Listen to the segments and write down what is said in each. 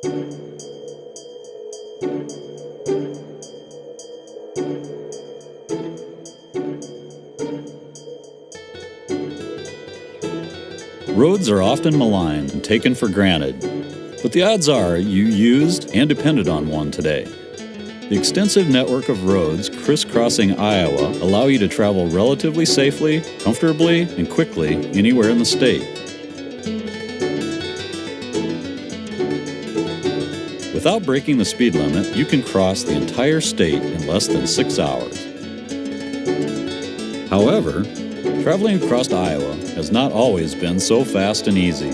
Roads are often maligned and taken for granted, but the odds are you used and depended on one today. The extensive network of roads crisscrossing Iowa allow you to travel relatively safely, comfortably, and quickly anywhere in the state. Without breaking the speed limit, you can cross the entire state in less than 6 hours. However, traveling across Iowa has not always been so fast and easy.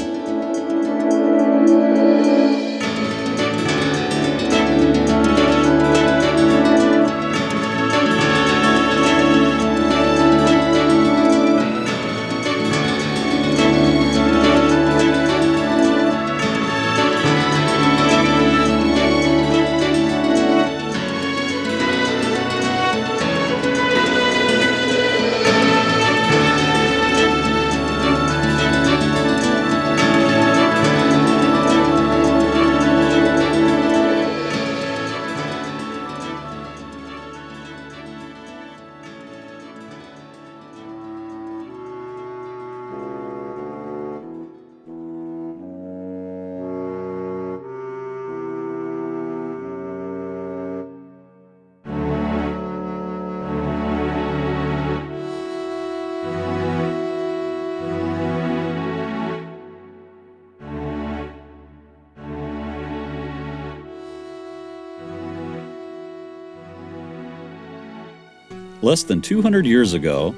Less than 200 years ago,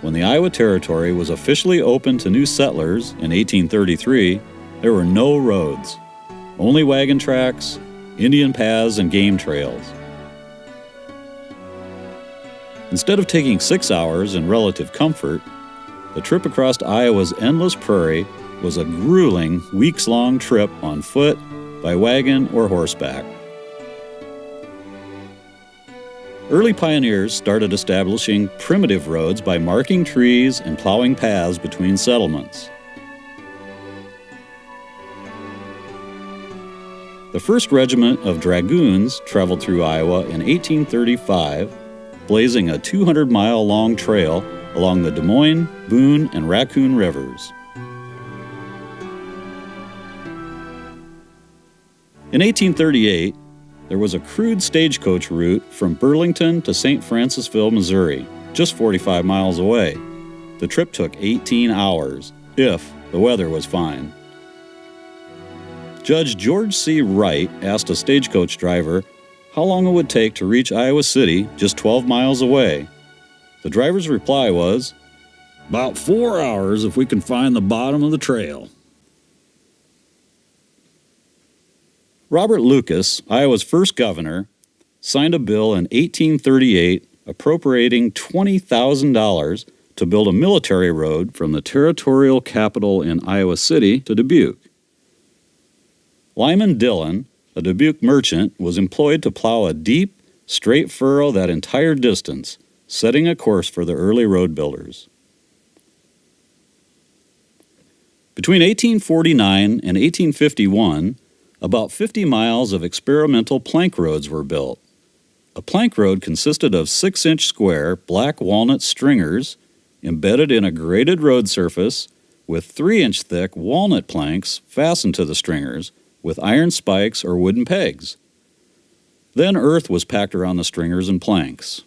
when the Iowa Territory was officially open to new settlers in 1833, there were no roads, only wagon tracks, Indian paths, and game trails. Instead of taking 6 hours in relative comfort, the trip across Iowa's endless prairie was a grueling, weeks-long trip on foot, by wagon, or horseback. Early pioneers started establishing primitive roads by marking trees and plowing paths between settlements. The 1st Regiment of Dragoons traveled through Iowa in 1835, blazing a 200-mile-long trail along the Des Moines, Boone, and Raccoon Rivers. In 1838, there was a crude stagecoach route from Burlington to St. Francisville, Missouri, just 45 miles away. The trip took 18 hours, if the weather was fine. Judge George C. Wright asked a stagecoach driver how long it would take to reach Iowa City, just 12 miles away. The driver's reply was, "About 4 hours if we can find the bottom of the trail." Robert Lucas, Iowa's first governor, signed a bill in 1838 appropriating $20,000 to build a military road from the territorial capital in Iowa City to Dubuque. Lyman Dillon, a Dubuque merchant, was employed to plow a deep, straight furrow that entire distance, setting a course for the early road builders. Between 1849 and 1851, about 50 miles of experimental plank roads were built. A plank road consisted of 6-inch square black walnut stringers embedded in a graded road surface with 3-inch thick walnut planks fastened to the stringers with iron spikes or wooden pegs. Then earth was packed around the stringers and planks.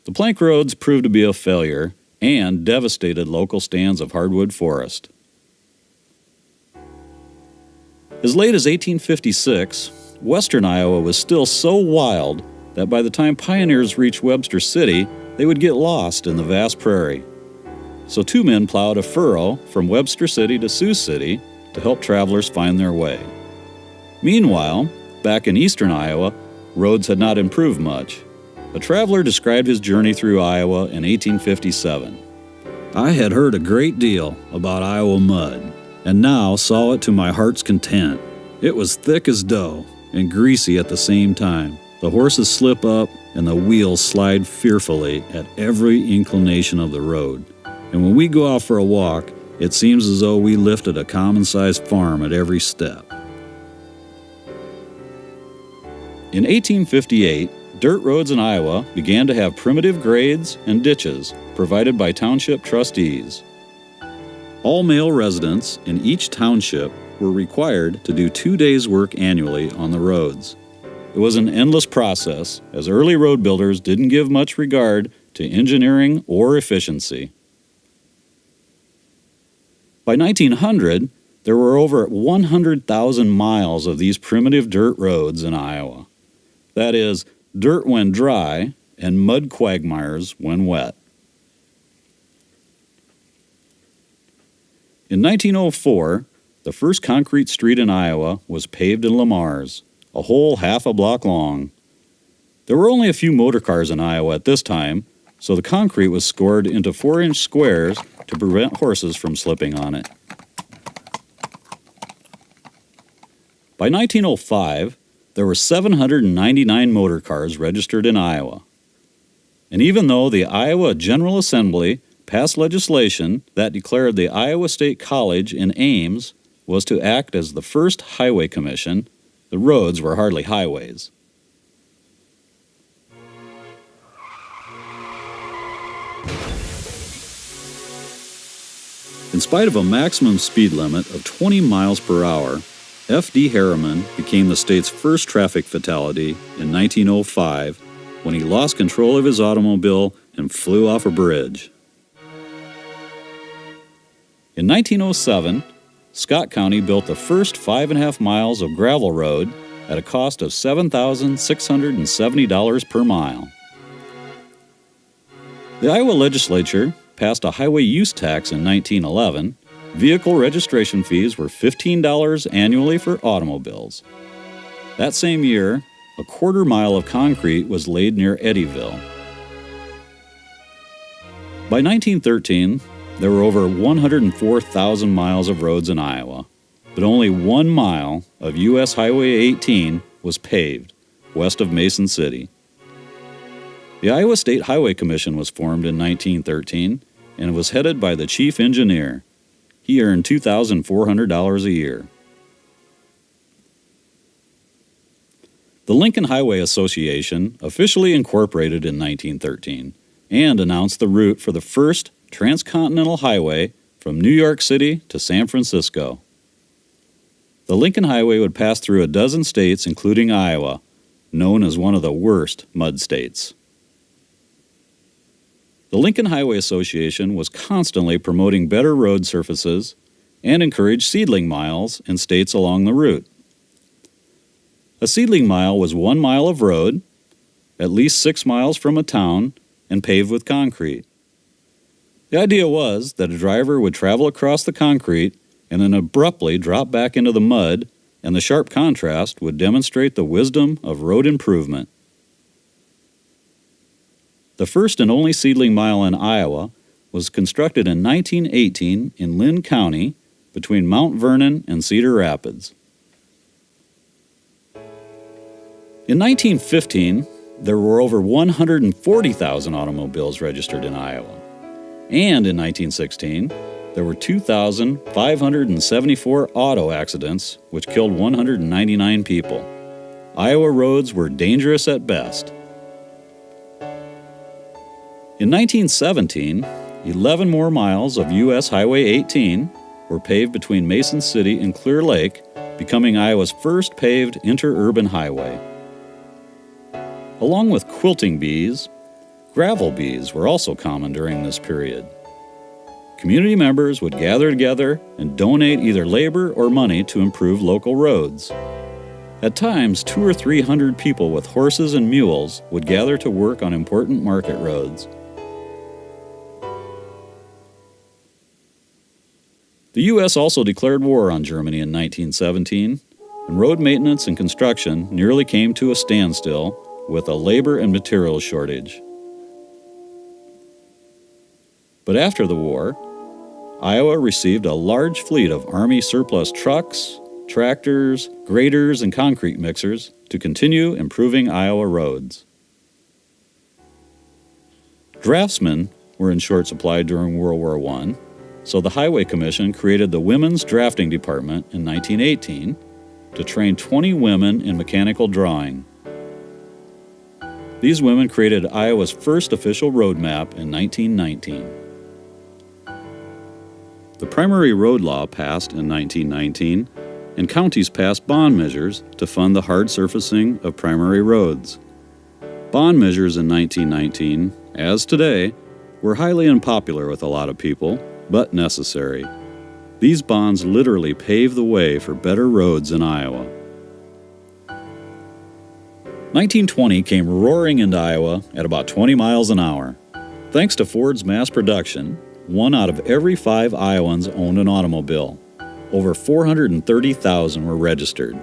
The plank roads proved to be a failure and devastated local stands of hardwood forest. As late as 1856, western Iowa was still so wild that by the time pioneers reached Webster City, they would get lost in the vast prairie. So 2 men plowed a furrow from Webster City to Sioux City to help travelers find their way. Meanwhile, back in eastern Iowa, roads had not improved much. A traveler described his journey through Iowa in 1857. "I had heard a great deal about Iowa mud, and now saw it to my heart's content. It was thick as dough and greasy at the same time. The horses slip up and the wheels slide fearfully at every inclination of the road. And when we go out for a walk, it seems as though we lifted a common-sized farm at every step. In 1858, dirt roads in Iowa began to have primitive grades and ditches provided by township trustees. All male residents in each township were required to do 2 days' work annually on the roads. It was an endless process, as early road builders didn't give much regard to engineering or efficiency. By 1900, there were over 100,000 miles of these primitive dirt roads in Iowa. That is, dirt when dry and mud quagmires when wet. In 1904, the first concrete street in Iowa was paved in Lamar's, a whole half a block long. There were only a few motor cars in Iowa at this time, so the concrete was scored into 4-inch squares to prevent horses from slipping on it. By 1905, there were 799 motor cars registered in Iowa. And even though the Iowa General Assembly passed legislation that declared the Iowa State College in Ames was to act as the first highway commission, the roads were hardly highways. In spite of a maximum speed limit of 20 miles per hour, F.D. Harriman became the state's first traffic fatality in 1905 when he lost control of his automobile and flew off a bridge. In 1907, Scott County built the first 5.5 miles of gravel road at a cost of $7,670 per mile. The Iowa legislature passed a highway use tax in 1911. Vehicle registration fees were $15 annually for automobiles. That same year, a 1/4 mile of concrete was laid near Eddyville. By 1913, there were over 104,000 miles of roads in Iowa, but only 1 mile of U.S. Highway 18 was paved, west of Mason City. The Iowa State Highway Commission was formed in 1913 and was headed by the chief engineer. He earned $2,400 a year. The Lincoln Highway Association officially incorporated in 1913 and announced the route for the first transcontinental highway from New York City to San Francisco. The Lincoln Highway would pass through a dozen states, including Iowa, known as one of the worst mud states. The Lincoln Highway Association was constantly promoting better road surfaces and encouraged seedling miles in states along the route. A seedling mile was 1 mile of road, at least 6 miles from a town, and paved with concrete. The idea was that a driver would travel across the concrete and then abruptly drop back into the mud, and the sharp contrast would demonstrate the wisdom of road improvement. The first and only seedling mile in Iowa was constructed in 1918 in Lynn County between Mount Vernon and Cedar Rapids. In 1915, there were over 140,000 automobiles registered in Iowa. And in 1916, there were 2,574 auto accidents, which killed 199 people. Iowa roads were dangerous at best. In 1917, 11 more miles of U.S. Highway 18 were paved between Mason City and Clear Lake, becoming Iowa's first paved interurban highway. Along with quilting bees, gravel bees were also common during this period. Community members would gather together and donate either labor or money to improve local roads. At times, 200 or 300 people with horses and mules would gather to work on important market roads. The U.S. also declared war on Germany in 1917, and road maintenance and construction nearly came to a standstill with a labor and materials shortage. But after the war, Iowa received a large fleet of Army surplus trucks, tractors, graders, and concrete mixers to continue improving Iowa roads. Draftsmen were in short supply during World War I, so the Highway Commission created the Women's Drafting Department in 1918 to train 20 women in mechanical drawing. These women created Iowa's first official road map in 1919. The primary road law passed in 1919, and counties passed bond measures to fund the hard surfacing of primary roads. Bond measures in 1919, as today, were highly unpopular with a lot of people, but necessary. These bonds literally paved the way for better roads in Iowa. 1920 came roaring into Iowa at about 20 miles an hour. Thanks to Ford's mass production, 1 out of every 5 Iowans owned an automobile. Over 430,000 were registered.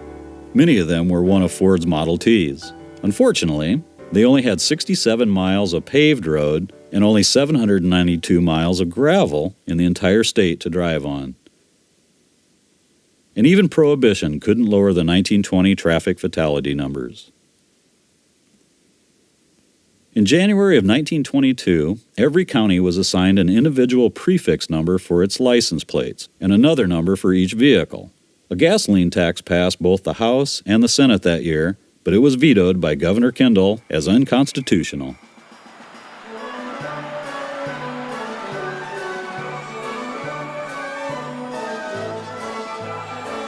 Many of them were one of Ford's Model Ts. Unfortunately, they only had 67 miles of paved road and only 792 miles of gravel in the entire state to drive on. And even Prohibition couldn't lower the 1920 traffic fatality numbers. In January of 1922, every county was assigned an individual prefix number for its license plates and another number for each vehicle. A gasoline tax passed both the House and the Senate that year, but it was vetoed by Governor Kendall as unconstitutional.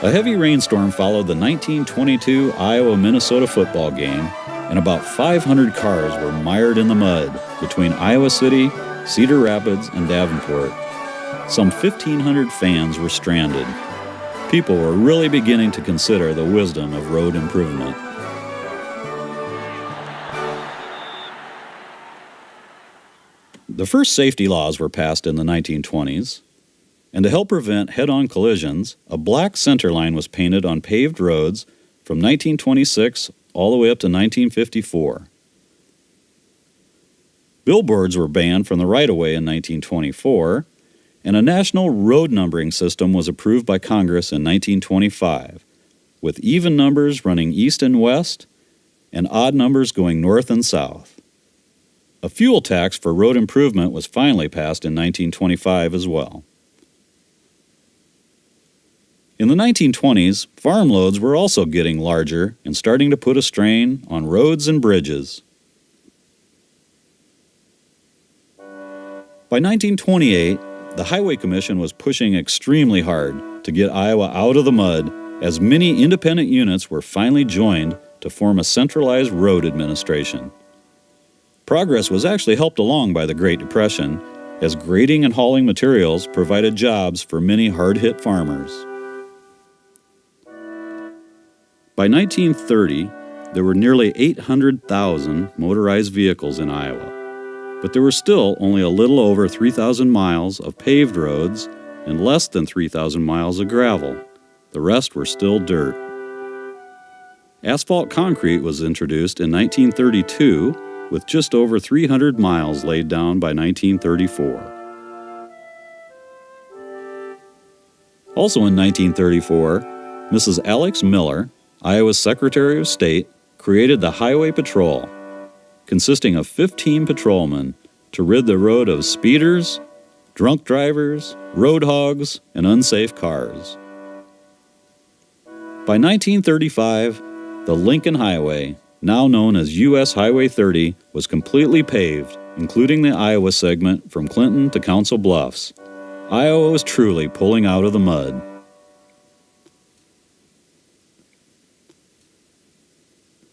A heavy rainstorm followed the 1922 Iowa-Minnesota football game, and about 500 cars were mired in the mud between Iowa City, Cedar Rapids, and Davenport. Some 1,500 fans were stranded. People were really beginning to consider the wisdom of road improvement. The first safety laws were passed in the 1920s, and to help prevent head-on collisions, a black center line was painted on paved roads from 1926 all the way up to 1954. Billboards were banned from the right-of-way in 1924, and a national road numbering system was approved by Congress in 1925, with even numbers running east and west and odd numbers going north and south. A fuel tax for road improvement was finally passed in 1925 as well. In the 1920s, farm loads were also getting larger and starting to put a strain on roads and bridges. By 1928, the Highway Commission was pushing extremely hard to get Iowa out of the mud, as many independent units were finally joined to form a centralized road administration. Progress was actually helped along by the Great Depression, as grading and hauling materials provided jobs for many hard-hit farmers. By 1930, there were nearly 800,000 motorized vehicles in Iowa, but there were still only a little over 3,000 miles of paved roads and less than 3,000 miles of gravel. The rest were still dirt. Asphalt concrete was introduced in 1932, with just over 300 miles laid down by 1934. Also in 1934, Mrs. Alex Miller, Iowa's Secretary of State, created the Highway Patrol, consisting of 15 patrolmen to rid the road of speeders, drunk drivers, road hogs, and unsafe cars. By 1935, the Lincoln Highway, now known as U.S. Highway 30, was completely paved, including the Iowa segment from Clinton to Council Bluffs. Iowa was truly pulling out of the mud.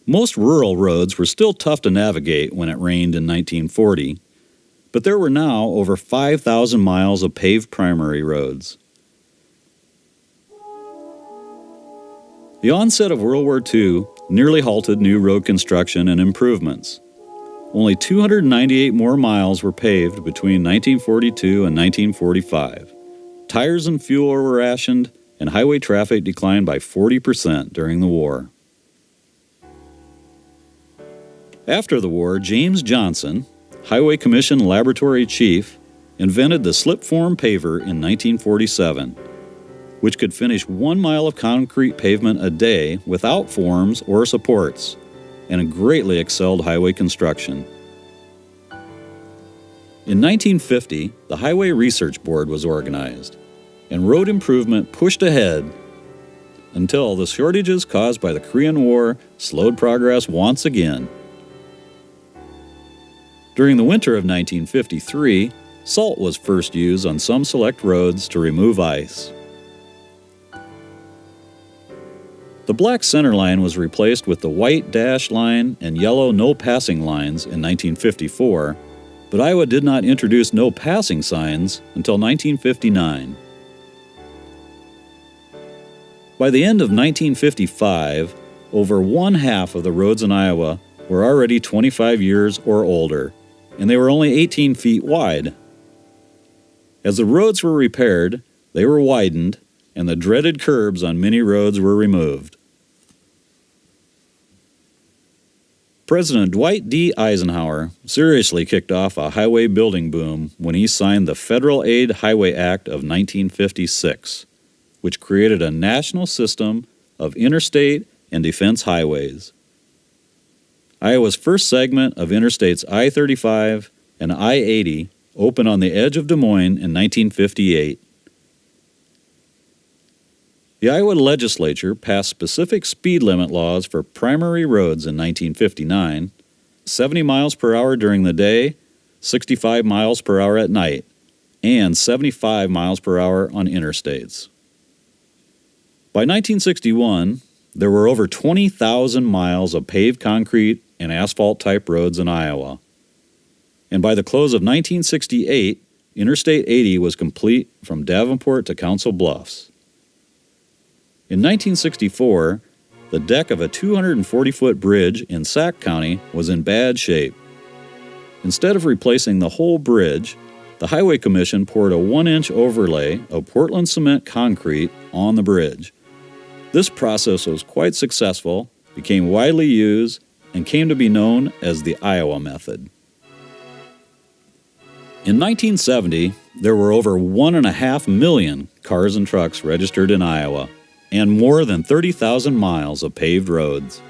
Most rural roads were still tough to navigate when it rained in 1940, but there were now over 5,000 miles of paved primary roads. The onset of World War II nearly halted new road construction and improvements. Only 298 more miles were paved between 1942 and 1945. Tires and fuel were rationed, and highway traffic declined by 40% during the war. After the war, James Johnson, Highway Commission Laboratory Chief, invented the slip-form paver in 1947, which could finish 1 mile of concrete pavement a day without forms or supports, and it greatly excelled highway construction. In 1950, the Highway Research Board was organized, and road improvement pushed ahead until the shortages caused by the Korean War slowed progress once again. During the winter of 1953, salt was first used on some select roads to remove ice. The black center line was replaced with the white dash line and yellow no passing lines in 1954, but Iowa did not introduce no passing signs until 1959. By the end of 1955, over one half of the roads in Iowa were already 25 years or older, and they were only 18 feet wide. As the roads were repaired, they were widened, and the dreaded curbs on many roads were removed. President Dwight D. Eisenhower seriously kicked off a highway building boom when he signed the Federal Aid Highway Act of 1956, which created a national system of interstate and defense highways. Iowa's first segment of Interstates I-35 and I-80 opened on the edge of Des Moines in 1958. The Iowa legislature passed specific speed limit laws for primary roads in 1959, 70 miles per hour during the day, 65 miles per hour at night, and 75 miles per hour on interstates. By 1961, there were over 20,000 miles of paved concrete and asphalt-type roads in Iowa. And by the close of 1968, Interstate 80 was complete from Davenport to Council Bluffs. In 1964, the deck of a 240-foot bridge in Sac County was in bad shape. Instead of replacing the whole bridge, the Highway Commission poured a 1-inch overlay of Portland cement concrete on the bridge. This process was quite successful, became widely used, and came to be known as the Iowa method. In 1970, there were over 1.5 million cars and trucks registered in Iowa, and more than 30,000 miles of paved roads.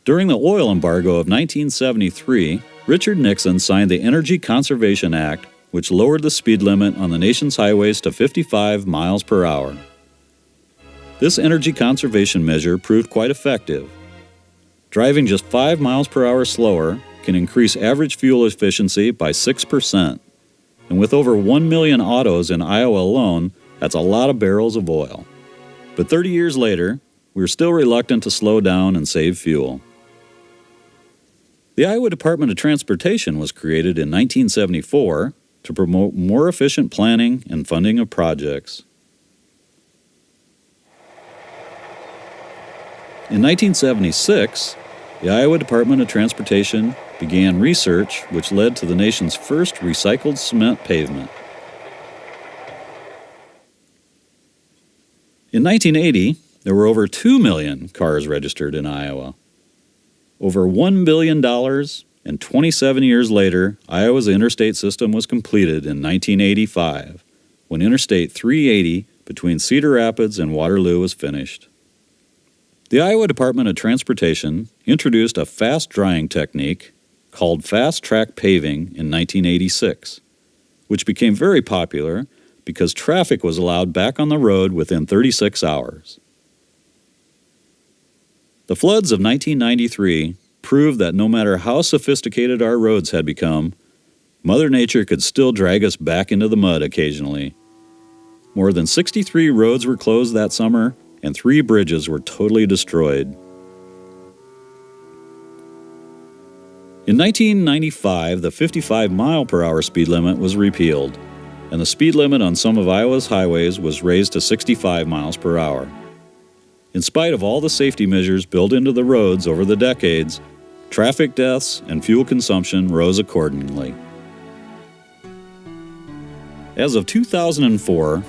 During the oil embargo of 1973, Richard Nixon signed the Energy Conservation Act, which lowered the speed limit on the nation's highways to 55 miles per hour. This energy conservation measure proved quite effective. Driving just 5 miles per hour slower can increase average fuel efficiency by 6%. And with over 1 million autos in Iowa alone, that's a lot of barrels of oil. But 30 years later, we're still reluctant to slow down and save fuel. The Iowa Department of Transportation was created in 1974 to promote more efficient planning and funding of projects. In 1976, the Iowa Department of Transportation began research which led to the nation's first recycled cement pavement. In 1980, there were over 2 million cars registered in Iowa. Over $1 billion, and 27 years later, Iowa's interstate system was completed in 1985, when Interstate 380 between Cedar Rapids and Waterloo was finished. The Iowa Department of Transportation introduced a fast drying technique called fast track paving in 1986, which became very popular because traffic was allowed back on the road within 36 hours. The floods of 1993 proved that no matter how sophisticated our roads had become, Mother Nature could still drag us back into the mud occasionally. More than 63 roads were closed that summer, and 3 bridges were totally destroyed. In 1995, the 55-mile-per-hour speed limit was repealed, and the speed limit on some of Iowa's highways was raised to 65 miles per hour. In spite of all the safety measures built into the roads over the decades, traffic deaths and fuel consumption rose accordingly. As of 2004,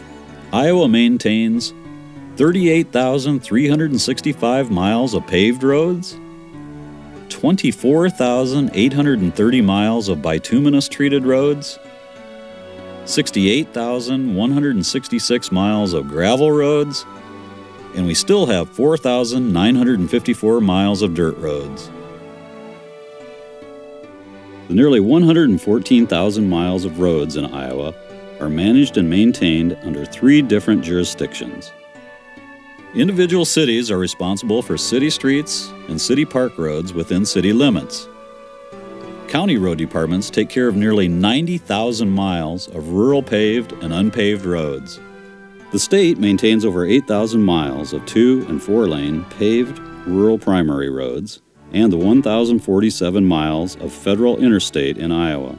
Iowa maintains 38,365 miles of paved roads, 24,830 miles of bituminous treated roads, 68,166 miles of gravel roads, and we still have 4,954 miles of dirt roads. The nearly 114,000 miles of roads in Iowa are managed and maintained under 3 different jurisdictions. Individual cities are responsible for city streets and city park roads within city limits. County road departments take care of nearly 90,000 miles of rural paved and unpaved roads. The state maintains over 8,000 miles of 2- and 4-lane paved rural primary roads and the 1,047 miles of federal interstate in Iowa.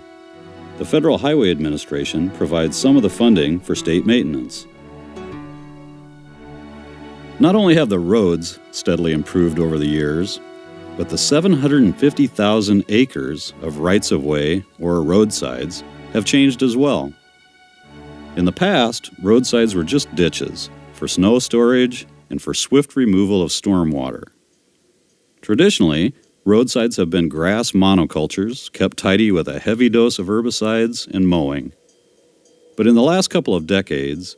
The Federal Highway Administration provides some of the funding for state maintenance. Not only have the roads steadily improved over the years, but the 750,000 acres of rights-of-way or roadsides have changed as well. In the past, roadsides were just ditches for snow storage and for swift removal of stormwater. Traditionally, roadsides have been grass monocultures kept tidy with a heavy dose of herbicides and mowing. But in the last couple of decades,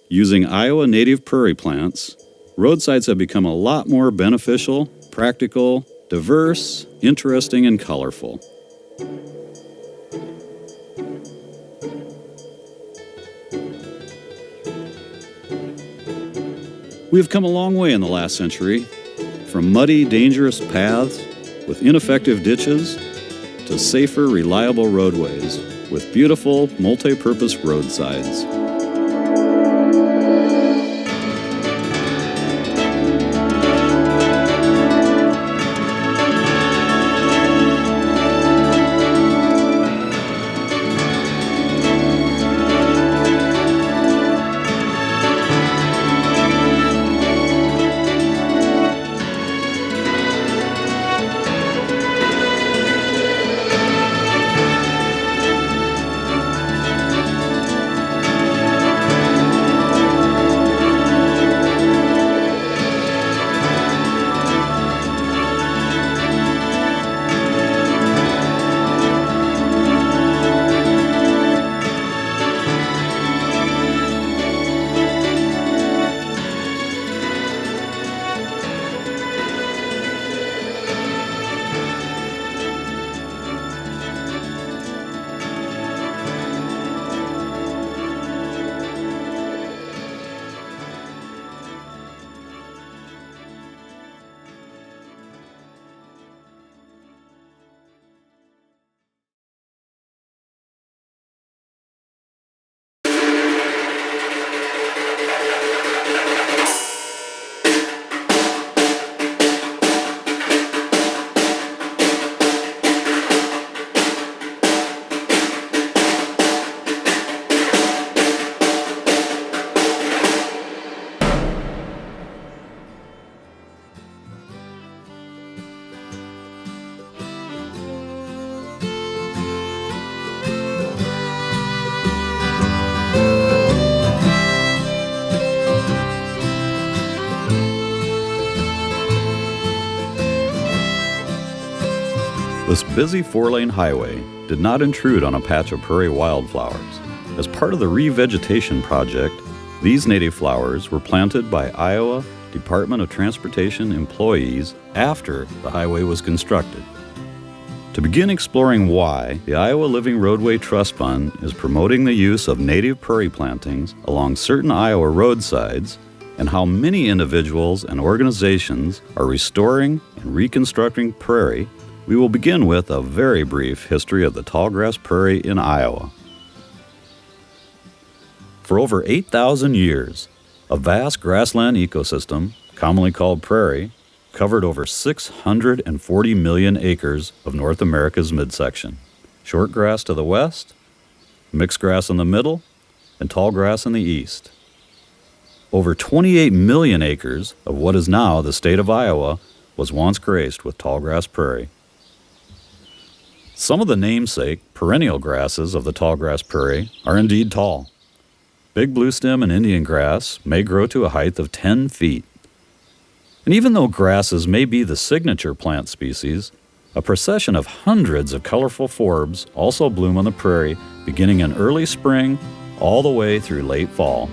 using Iowa native prairie plants, roadsides have become a lot more beneficial, practical, diverse, interesting, and colorful. We have come a long way in the last century, from muddy, dangerous paths with ineffective ditches to safer, reliable roadways with beautiful, multi-purpose roadsides. This busy 4-lane highway did not intrude on a patch of prairie wildflowers. As part of the revegetation project, these native flowers were planted by Iowa Department of Transportation employees after the highway was constructed. To begin exploring why, the Iowa Living Roadway Trust Fund is promoting the use of native prairie plantings along certain Iowa roadsides and how many individuals and organizations are restoring and reconstructing prairie, we will begin with a very brief history of the tallgrass prairie in Iowa. For over 8,000 years, a vast grassland ecosystem, commonly called prairie, covered over 640 million acres of North America's midsection. Short grass to the west, mixed grass in the middle, and tall grass in the east. Over 28 million acres of what is now the state of Iowa was once graced with tallgrass prairie. Some of the namesake perennial grasses of the tallgrass prairie are indeed tall. Big bluestem and Indian grass may grow to a height of 10 feet. And even though grasses may be the signature plant species, a procession of hundreds of colorful forbs also bloom on the prairie beginning in early spring all the way through late fall.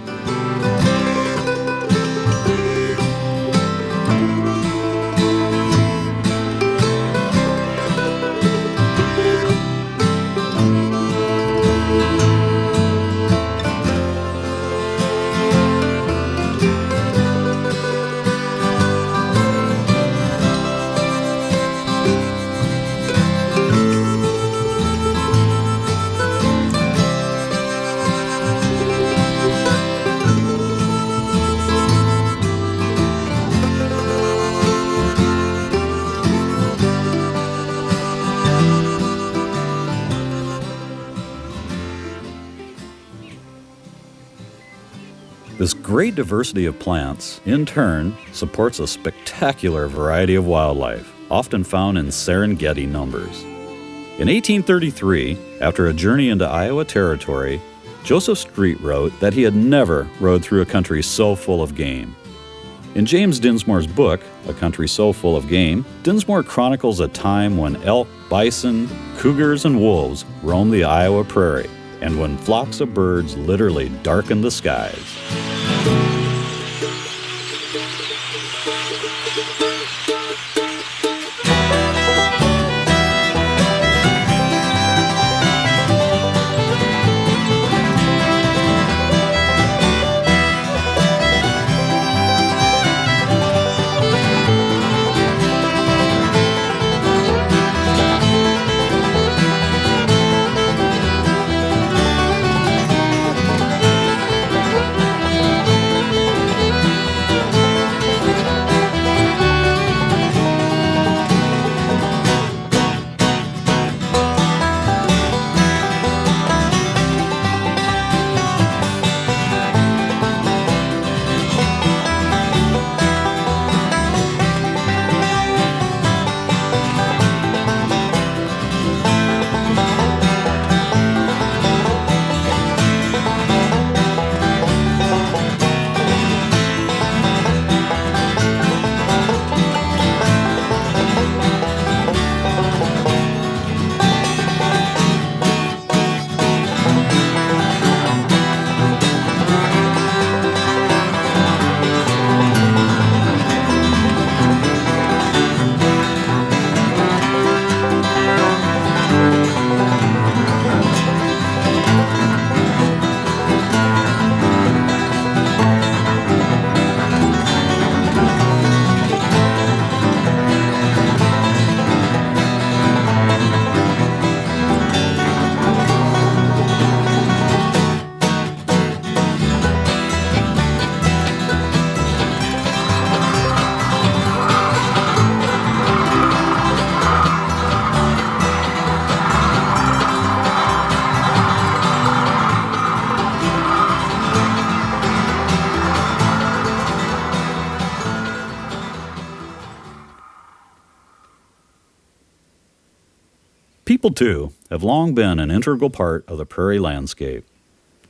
This great diversity of plants, in turn, supports a spectacular variety of wildlife, often found in Serengeti numbers. In 1833, after a journey into Iowa Territory, Joseph Street wrote that he had never rode through a country so full of game. In James Dinsmore's book, A Country So Full of Game, Dinsmore chronicles a time when elk, bison, cougars, and wolves roamed the Iowa prairie, and when flocks of birds literally darkened the skies. People, too, have long been an integral part of the prairie landscape.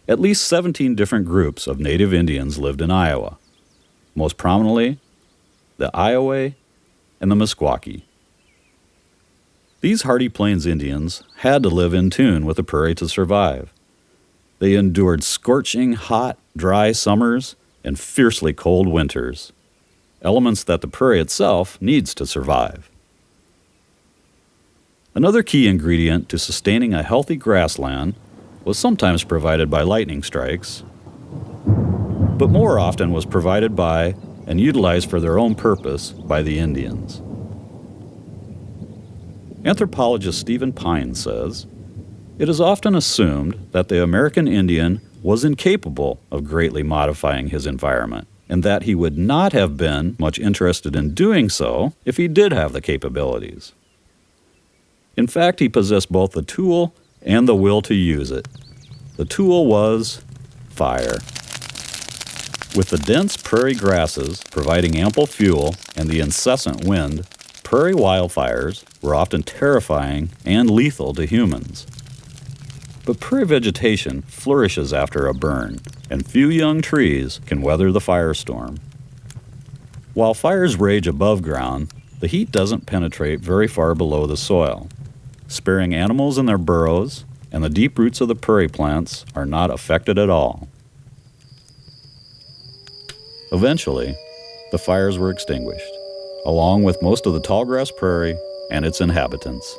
At least 17 different groups of native Indians lived in Iowa, most prominently the Iowa and the Meskwaki. These hardy Plains Indians had to live in tune with the prairie to survive. They endured scorching, hot, dry summers and fiercely cold winters, elements that the prairie itself needs to survive. Another key ingredient to sustaining a healthy grassland was sometimes provided by lightning strikes, but more often was provided by and utilized for their own purpose by the Indians. Anthropologist Stephen Pine says, "It is often assumed that the American Indian was incapable of greatly modifying his environment, and that he would not have been much interested in doing so if he did have the capabilities. In fact, he possessed both the tool and the will to use it. The tool was fire. With the dense prairie grasses providing ample fuel and the incessant wind, prairie wildfires were often terrifying and lethal to humans. But prairie vegetation flourishes after a burn, and few young trees can weather the firestorm. While fires rage above ground, the heat doesn't penetrate very far below the soil, sparing animals in their burrows, and the deep roots of the prairie plants are not affected at all. Eventually, the fires were extinguished, along with most of the tallgrass prairie and its inhabitants.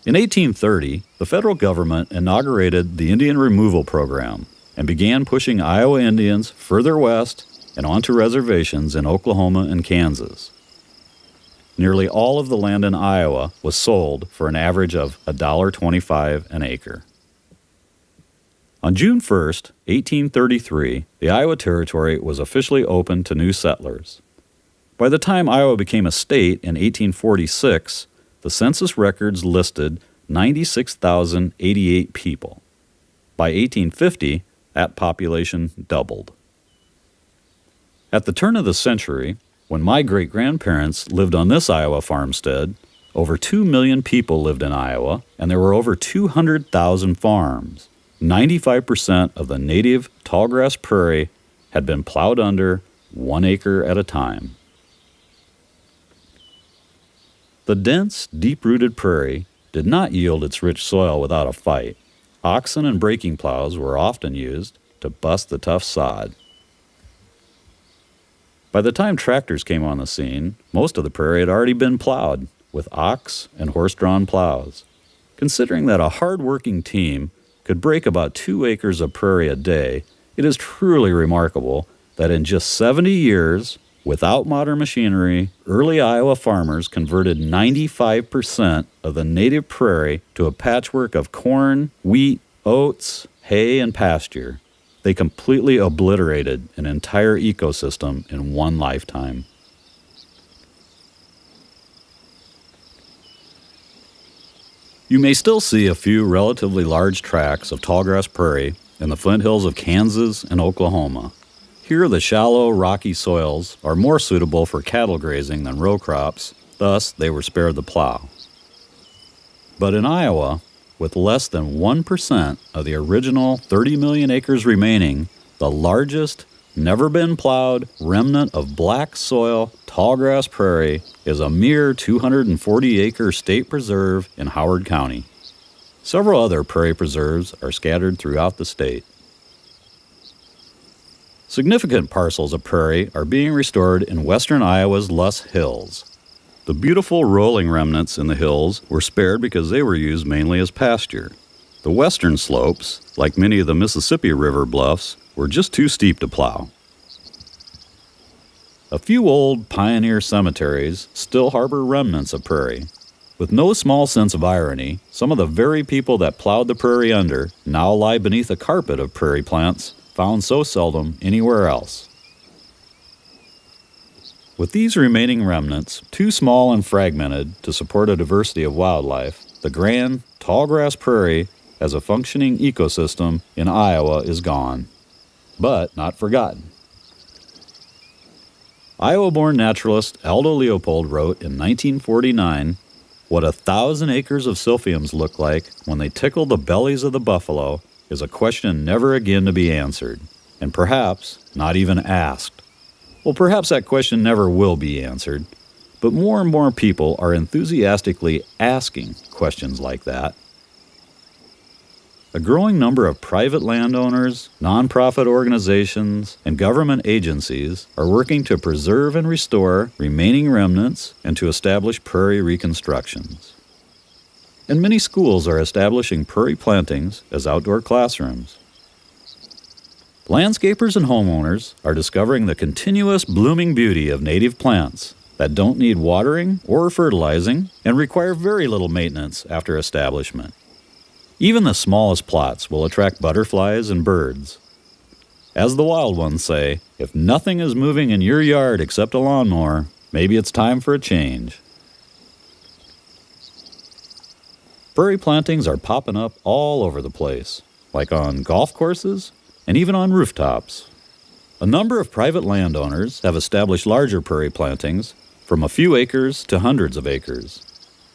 In 1830, the federal government inaugurated the Indian Removal Program and began pushing Iowa Indians further west and onto reservations in Oklahoma and Kansas. Nearly all of the land in Iowa was sold for an average of $1.25 an acre. On June 1, 1833, the Iowa Territory was officially opened to new settlers. By the time Iowa became a state in 1846, the census records listed 96,088 people. By 1850, that population doubled. At the turn of the century, when my great-grandparents lived on this Iowa farmstead, over 2 million people lived in Iowa, and there were over 200,000 farms. 95% of the native tallgrass prairie had been plowed under 1 acre at a time. The dense, deep-rooted prairie did not yield its rich soil without a fight. Oxen and breaking plows were often used to bust the tough sod. By the time tractors came on the scene, most of the prairie had already been plowed with ox and horse-drawn plows. Considering that a hard-working team could break about 2 acres of prairie a day, it is truly remarkable that in just 70 years, without modern machinery, early Iowa farmers converted 95% of the native prairie to a patchwork of corn, wheat, oats, hay, and pasture. They completely obliterated an entire ecosystem in one lifetime. You may still see a few relatively large tracts of tallgrass prairie in the Flint Hills of Kansas and Oklahoma. Here, the shallow, rocky soils are more suitable for cattle grazing than row crops, thus they were spared the plow. But in Iowa, with less than 1% of the original 30 million acres remaining, the largest, never-been-plowed remnant of black soil tallgrass prairie is a mere 240-acre state preserve in Howard County. Several other prairie preserves are scattered throughout the state. Significant parcels of prairie are being restored in western Iowa's Luss Hills. The beautiful rolling remnants in the hills were spared because they were used mainly as pasture. The western slopes, like many of the Mississippi River bluffs, were just too steep to plow. A few old pioneer cemeteries still harbor remnants of prairie. With no small sense of irony, some of the very people that plowed the prairie under now lie beneath a carpet of prairie plants found so seldom anywhere else. With these remaining remnants, too small and fragmented to support a diversity of wildlife, the grand, tallgrass prairie as a functioning ecosystem in Iowa is gone, but not forgotten. Iowa-born naturalist Aldo Leopold wrote in 1949, "What 1,000 acres of silphiums look like when they tickle the bellies of the buffalo is a question never again to be answered, and perhaps not even asked." Well, perhaps that question never will be answered, but more and more people are enthusiastically asking questions like that. A growing number of private landowners, nonprofit organizations, and government agencies are working to preserve and restore remaining remnants and to establish prairie reconstructions. And many schools are establishing prairie plantings as outdoor classrooms. Landscapers and homeowners are discovering the continuous blooming beauty of native plants that don't need watering or fertilizing and require very little maintenance after establishment. Even the smallest plots will attract butterflies and birds. As the wild ones say, if nothing is moving in your yard except a lawnmower, maybe it's time for a change. Prairie plantings are popping up all over the place, like on golf courses and even on rooftops. A number of private landowners have established larger prairie plantings from a few acres to hundreds of acres.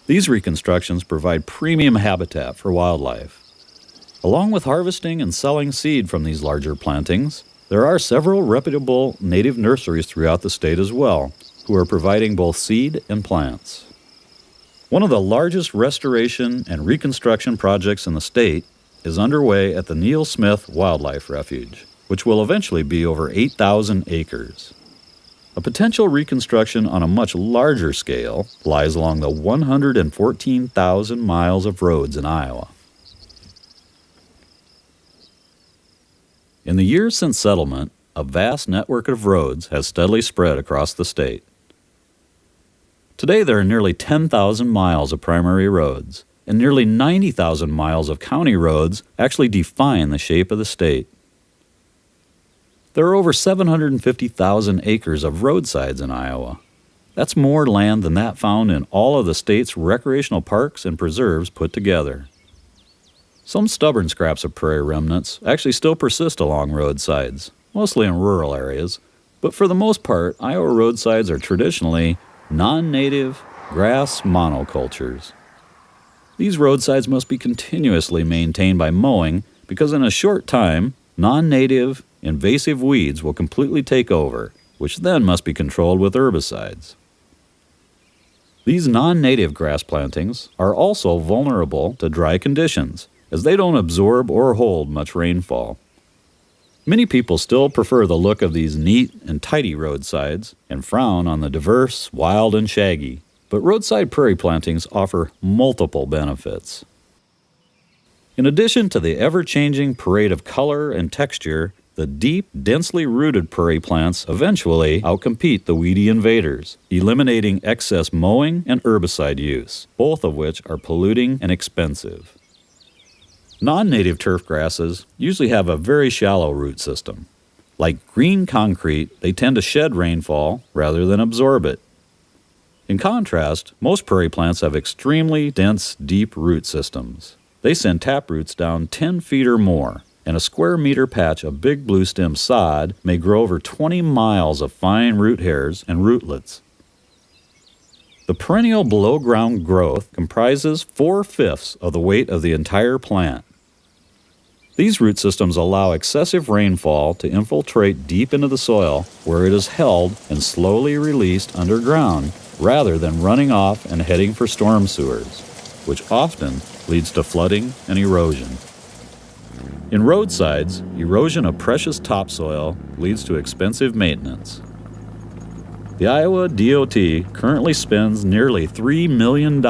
These reconstructions provide premium habitat for wildlife. Along with harvesting and selling seed from these larger plantings, there are several reputable native nurseries throughout the state as well, who are providing both seed and plants. One of the largest restoration and reconstruction projects in the state is underway at the Neil Smith Wildlife Refuge, which will eventually be over 8,000 acres. A potential reconstruction on a much larger scale lies along the 114,000 miles of roads in Iowa. In the years since settlement, a vast network of roads has steadily spread across the state. Today there are nearly 10,000 miles of primary roads, and nearly 90,000 miles of county roads actually define the shape of the state. There are over 750,000 acres of roadsides in Iowa, That's more land than that found in all of the state's recreational parks and preserves put together. Some stubborn scraps of prairie remnants actually still persist along roadsides, mostly in rural areas, but for the most part, Iowa roadsides are traditionally non-native grass monocultures. These roadsides must be continuously maintained by mowing because in a short time, non-native invasive weeds will completely take over, which then must be controlled with herbicides. These non-native grass plantings are also vulnerable to dry conditions, as they don't absorb or hold much rainfall. Many people still prefer the look of these neat and tidy roadsides and frown on the diverse, wild, and shaggy, but roadside prairie plantings offer multiple benefits. In addition to the ever-changing parade of color and texture, the deep, densely rooted prairie plants eventually outcompete the weedy invaders, eliminating excess mowing and herbicide use, both of which are polluting and expensive. Non-native turf grasses usually have a very shallow root system. Like green concrete, they tend to shed rainfall rather than absorb it. In contrast, most prairie plants have extremely dense, deep root systems. They send taproots down 10 feet or more, and a square meter patch of big blue-stem sod may grow over 20 miles of fine root hairs and rootlets. The perennial below-ground growth comprises 4/5 of the weight of the entire plant. These root systems allow excessive rainfall to infiltrate deep into the soil where it is held and slowly released underground rather than running off and heading for storm sewers, which often leads to flooding and erosion. In roadsides, erosion of precious topsoil leads to expensive maintenance. The Iowa DOT currently spends nearly $3 million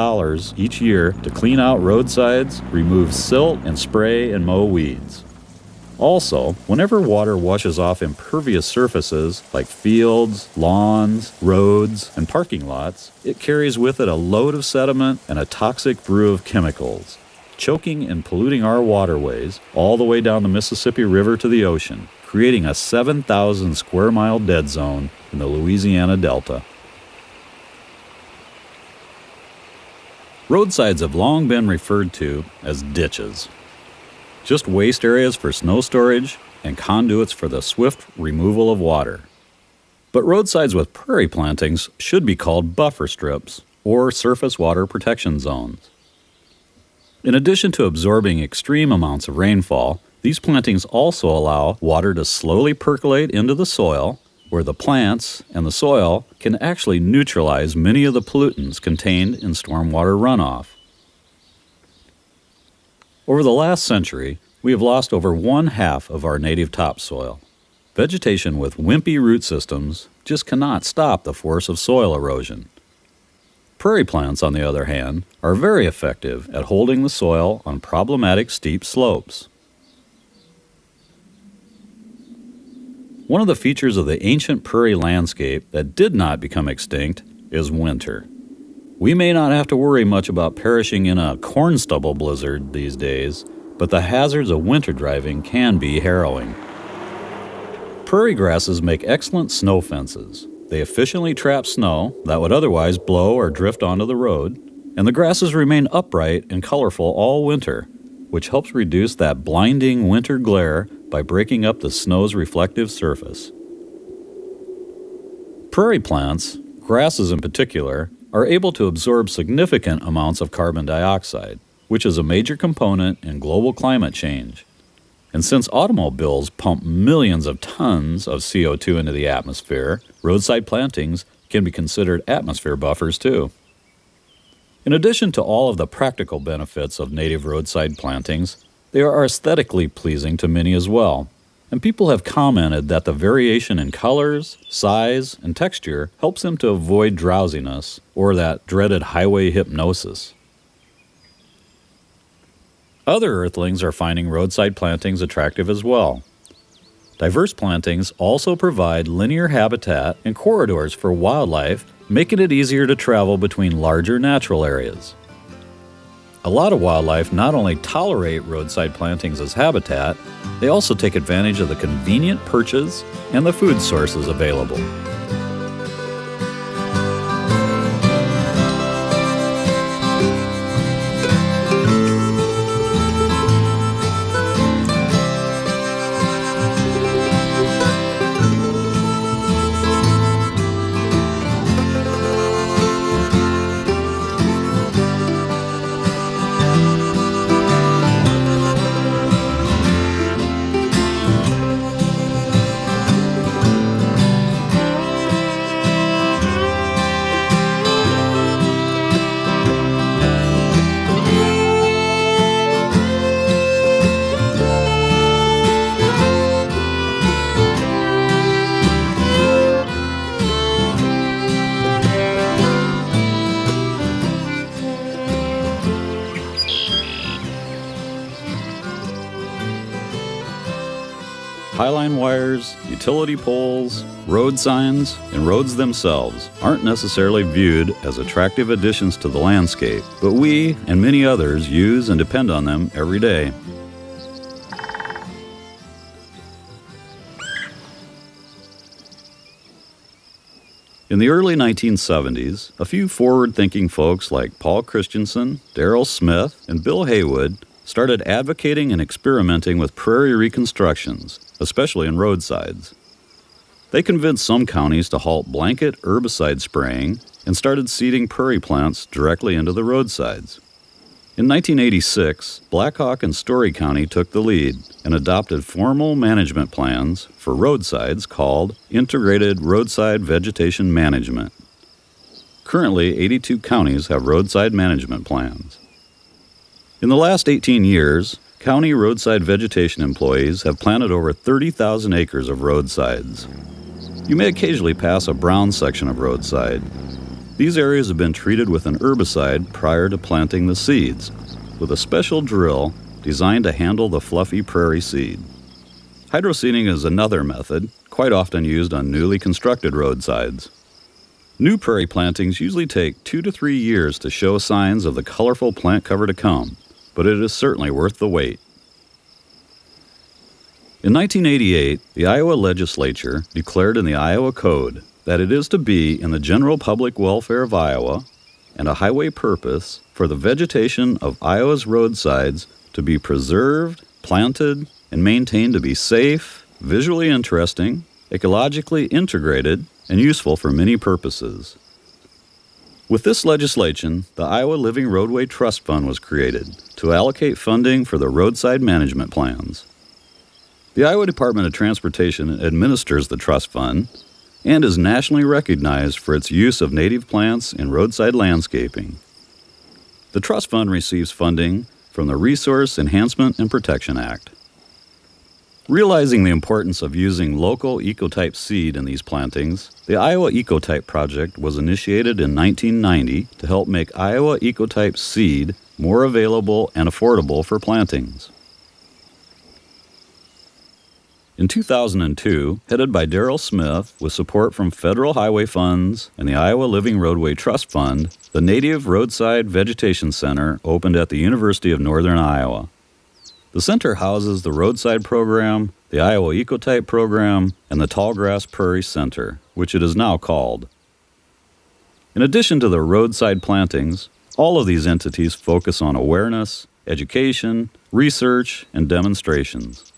each year to clean out roadsides, remove silt, and spray and mow weeds. Also, whenever water washes off impervious surfaces like fields, lawns, roads, and parking lots, it carries with it a load of sediment and a toxic brew of chemicals, choking and polluting our waterways all the way down the Mississippi River to the ocean, creating a 7,000 square mile dead zone in the Louisiana Delta. Roadsides have long been referred to as ditches, just waste areas for snow storage and conduits for the swift removal of water. But roadsides with prairie plantings should be called buffer strips or surface water protection zones. In addition to absorbing extreme amounts of rainfall, these plantings also allow water to slowly percolate into the soil, where the plants and the soil can actually neutralize many of the pollutants contained in stormwater runoff. Over the last century, we have lost over 1/2 of our native topsoil. Vegetation with wimpy root systems just cannot stop the force of soil erosion. Prairie plants, on the other hand, are very effective at holding the soil on problematic steep slopes. One of the features of the ancient prairie landscape that did not become extinct is winter. We may not have to worry much about perishing in a corn stubble blizzard these days, but the hazards of winter driving can be harrowing. Prairie grasses make excellent snow fences. They efficiently trap snow that would otherwise blow or drift onto the road, and the grasses remain upright and colorful all winter, which helps reduce that blinding winter glare by breaking up the snow's reflective surface. Prairie plants, grasses in particular, are able to absorb significant amounts of carbon dioxide, which is a major component in global climate change. And since automobiles pump millions of tons of CO2 into the atmosphere, roadside plantings can be considered atmosphere buffers too. In addition to all of the practical benefits of native roadside plantings, they are aesthetically pleasing to many as well, and people have commented that the variation in colors, size, and texture helps them to avoid drowsiness or that dreaded highway hypnosis. Other earthlings are finding roadside plantings attractive as well. Diverse plantings also provide linear habitat and corridors for wildlife, making it easier to travel between larger natural areas. A lot of wildlife not only tolerate roadside plantings as habitat, they also take advantage of the convenient perches and the food sources available. highline wires, utility poles, road signs, and roads themselves aren't necessarily viewed as attractive additions to the landscape, but we and many others use and depend on them every day. In the early 1970s, a few forward-thinking folks like Paul Christensen, Darrell Smith, and Bill Haywood started advocating and experimenting with prairie reconstructions, especially in roadsides. They convinced some counties to halt blanket herbicide spraying and started seeding prairie plants directly into the roadsides. In 1986, Blackhawk and Story County took the lead and adopted formal management plans for roadsides called Integrated Roadside Vegetation Management. Currently, 82 counties have roadside management plans. In the last 18 years, county roadside vegetation employees have planted over 30,000 acres of roadsides. You may occasionally pass a brown section of roadside. These areas have been treated with an herbicide prior to planting the seeds, with a special drill designed to handle the fluffy prairie seed. Hydroseeding is another method, quite often used on newly constructed roadsides. New prairie plantings usually take 2 to 3 years to show signs of the colorful plant cover to come, but it is certainly worth the wait. In 1988, the Iowa legislature declared in the Iowa Code that it is to be in the general public welfare of Iowa and a highway purpose for the vegetation of Iowa's roadsides to be preserved, planted, and maintained to be safe, visually interesting, ecologically integrated, and useful for many purposes. With this legislation, the Iowa Living Roadway Trust Fund was created to allocate funding for the roadside management plans. The Iowa Department of Transportation administers the trust fund and is nationally recognized for its use of native plants in roadside landscaping. The trust fund receives funding from the Resource Enhancement and Protection Act. Realizing the importance of using local ecotype seed in these plantings, the Iowa Ecotype Project was initiated in 1990 to help make Iowa ecotype seed more available and affordable for plantings. In 2002, headed by Darrell Smith, with support from federal highway funds and the Iowa Living Roadway Trust Fund, the Native Roadside Vegetation Center opened at the University of Northern Iowa. The center houses the Roadside Program, the Iowa Ecotype Program, and the Tallgrass Prairie Center, which it is now called. In addition to the roadside plantings, all of these entities focus on awareness, education, research, and demonstrations.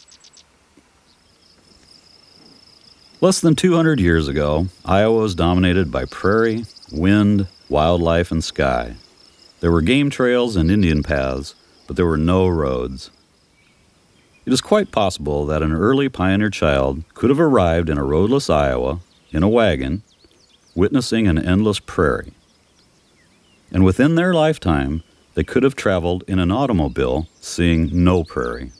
Less than 200 years ago, Iowa was dominated by prairie, wind, wildlife, and sky. There were game trails and Indian paths, but there were no roads. It is quite possible that an early pioneer child could have arrived in a roadless Iowa in a wagon, witnessing an endless prairie. And within their lifetime, they could have traveled in an automobile, seeing no prairie.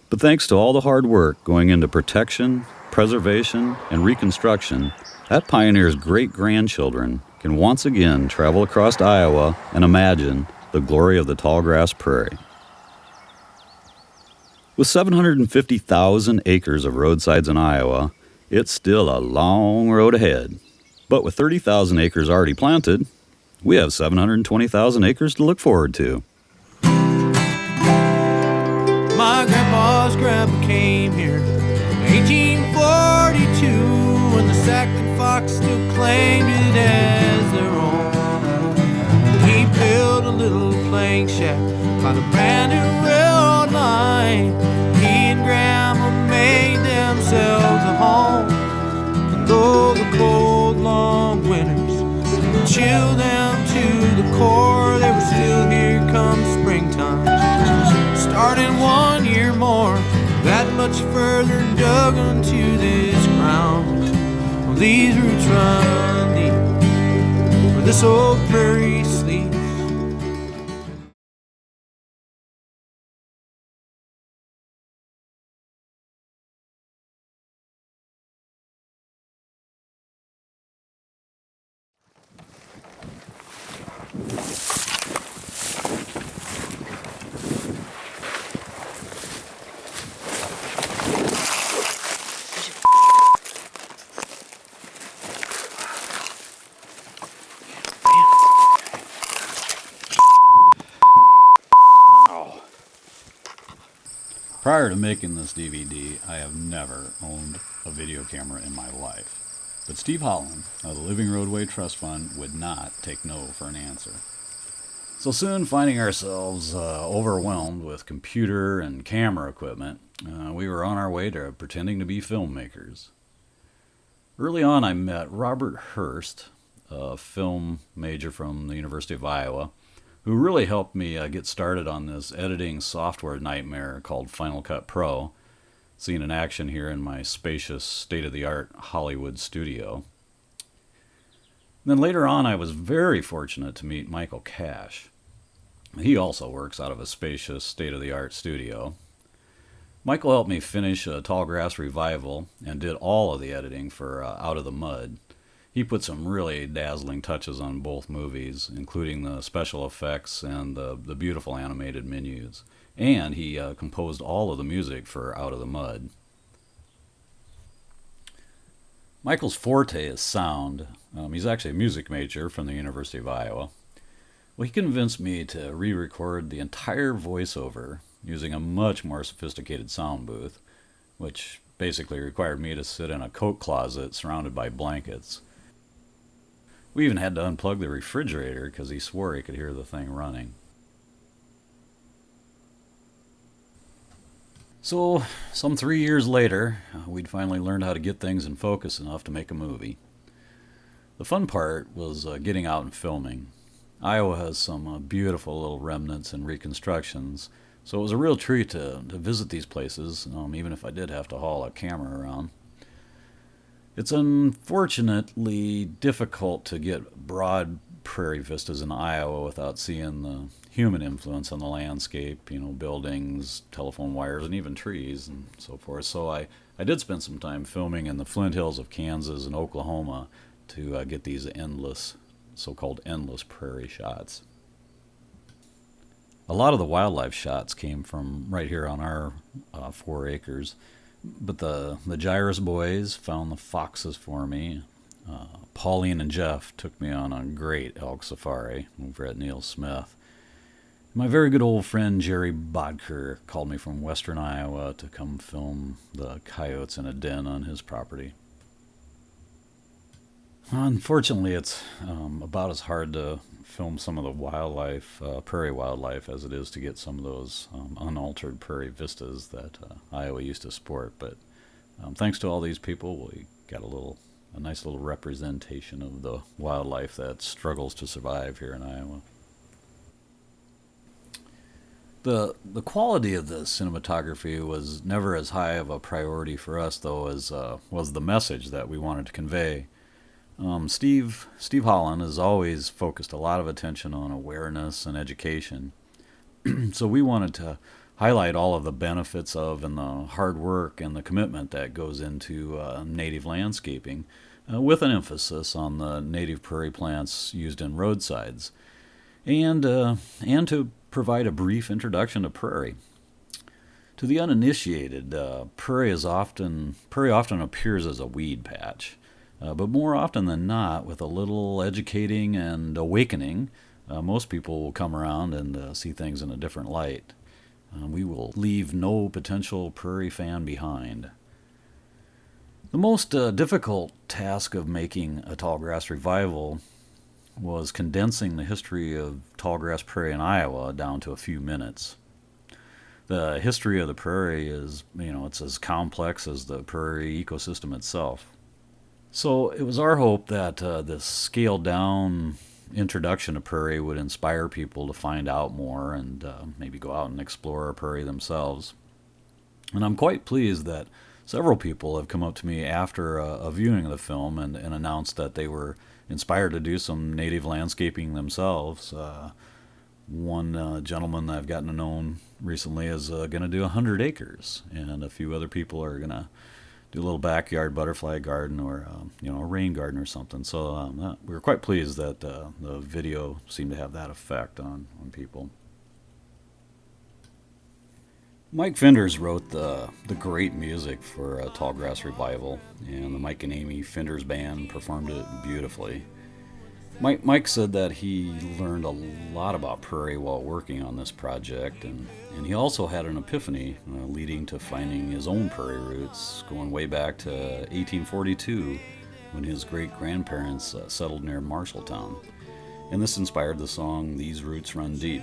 But thanks to all the hard work going into protection, preservation, and reconstruction, that pioneer's great-grandchildren can once again travel across Iowa and imagine the glory of the tallgrass prairie. With 750,000 acres of roadsides in Iowa, it's still a long road ahead. But with 30,000 acres already planted, we have 720,000 acres to look forward to. My grandpa's grandpa came here in 1842 when the Sac and Fox still claimed it as their own. He built a little plank shack by the brand new railroad line. He and Grandma made themselves a home. And though the cold, long winters chilled them to the core, they were still here come springtime. Starting 1 year more, that much further dug into this ground. Well, these roots run deep where this old prairie sleeps. Prior to making this DVD, I have never owned a video camera in my life. But Steve Holland of the Living Roadway Trust Fund would not take no for an answer. So soon, finding ourselves overwhelmed with computer and camera equipment, we were on our way to pretending to be filmmakers. Early on, I met Robert Hurst, a film major from the University of Iowa, who really helped me get started on this editing software nightmare called Final Cut Pro, seen in action here in my spacious, state-of-the-art Hollywood studio. Then later on, I was very fortunate to meet Michael Cash. He also works out of a spacious, state-of-the-art studio. Michael helped me finish Tallgrass Revival and did all of the editing for Out of the Mud. He put some really dazzling touches on both movies, including the special effects and the beautiful animated menus. And he composed all of the music for Out of the Mud. Michael's forte is sound. He's actually a music major from the University of Iowa. Well, he convinced me to re-record the entire voiceover using a much more sophisticated sound booth, which basically required me to sit in a coat closet surrounded by blankets. We even had to unplug the refrigerator because he swore he could hear the thing running. So, some 3 years later, we'd finally learned how to get things in focus enough to make a movie. The fun part was getting out and filming. Iowa has some beautiful little remnants and reconstructions, so it was a real treat to visit these places, even if I did have to haul a camera around. It's unfortunately difficult to get broad prairie vistas in Iowa without seeing the human influence on the landscape, buildings, telephone wires, and even trees and so forth. So I did spend some time filming in the Flint Hills of Kansas and Oklahoma to get these so-called endless prairie shots. A lot of the wildlife shots came from right here on our 4 acres. But the Gyrus boys found the foxes for me. Pauline and Jeff took me on a great elk safari over at Neil Smith. My very good old friend Jerry Bodker called me from western Iowa to come film the coyotes in a den on his property. Unfortunately, it's about as hard to film some of the wildlife, prairie wildlife, as it is to get some of those unaltered prairie vistas that Iowa used to sport. But thanks to all these people, we got a nice little representation of the wildlife that struggles to survive here in Iowa. The quality of the cinematography was never as high of a priority for us, though, as was the message that we wanted to convey. Steve Holland has always focused a lot of attention on awareness and education. So we wanted to highlight all of the benefits of and the hard work and the commitment that goes into native landscaping, with an emphasis on the native prairie plants used in roadsides, and to provide a brief introduction to prairie. To the uninitiated, prairie often appears as a weed patch. But more often than not, with a little educating and awakening, most people will come around and see things in a different light. We will leave no potential prairie fan behind. The most difficult task of making a Tallgrass Revival was condensing the history of tallgrass prairie in Iowa down to a few minutes. The history of the prairie is, it's as complex as the prairie ecosystem itself. So it was our hope that this scaled-down introduction to prairie would inspire people to find out more and maybe go out and explore a prairie themselves. And I'm quite pleased that several people have come up to me after a viewing of the film and announced that they were inspired to do some native landscaping themselves. One gentleman that I've gotten to know recently is going to do 100 acres, and a few other people are going to do a little backyard butterfly garden or a rain garden or something. So we were quite pleased that the video seemed to have that effect on people. Mike Finders wrote the great music for Tallgrass Revival, and the Mike and Amy Finders Band performed it beautifully. Mike said that he learned a lot about prairie while working on this project, and he also had an epiphany leading to finding his own prairie roots, going way back to 1842 when his great-grandparents settled near Marshalltown. And this inspired the song These Roots Run Deep.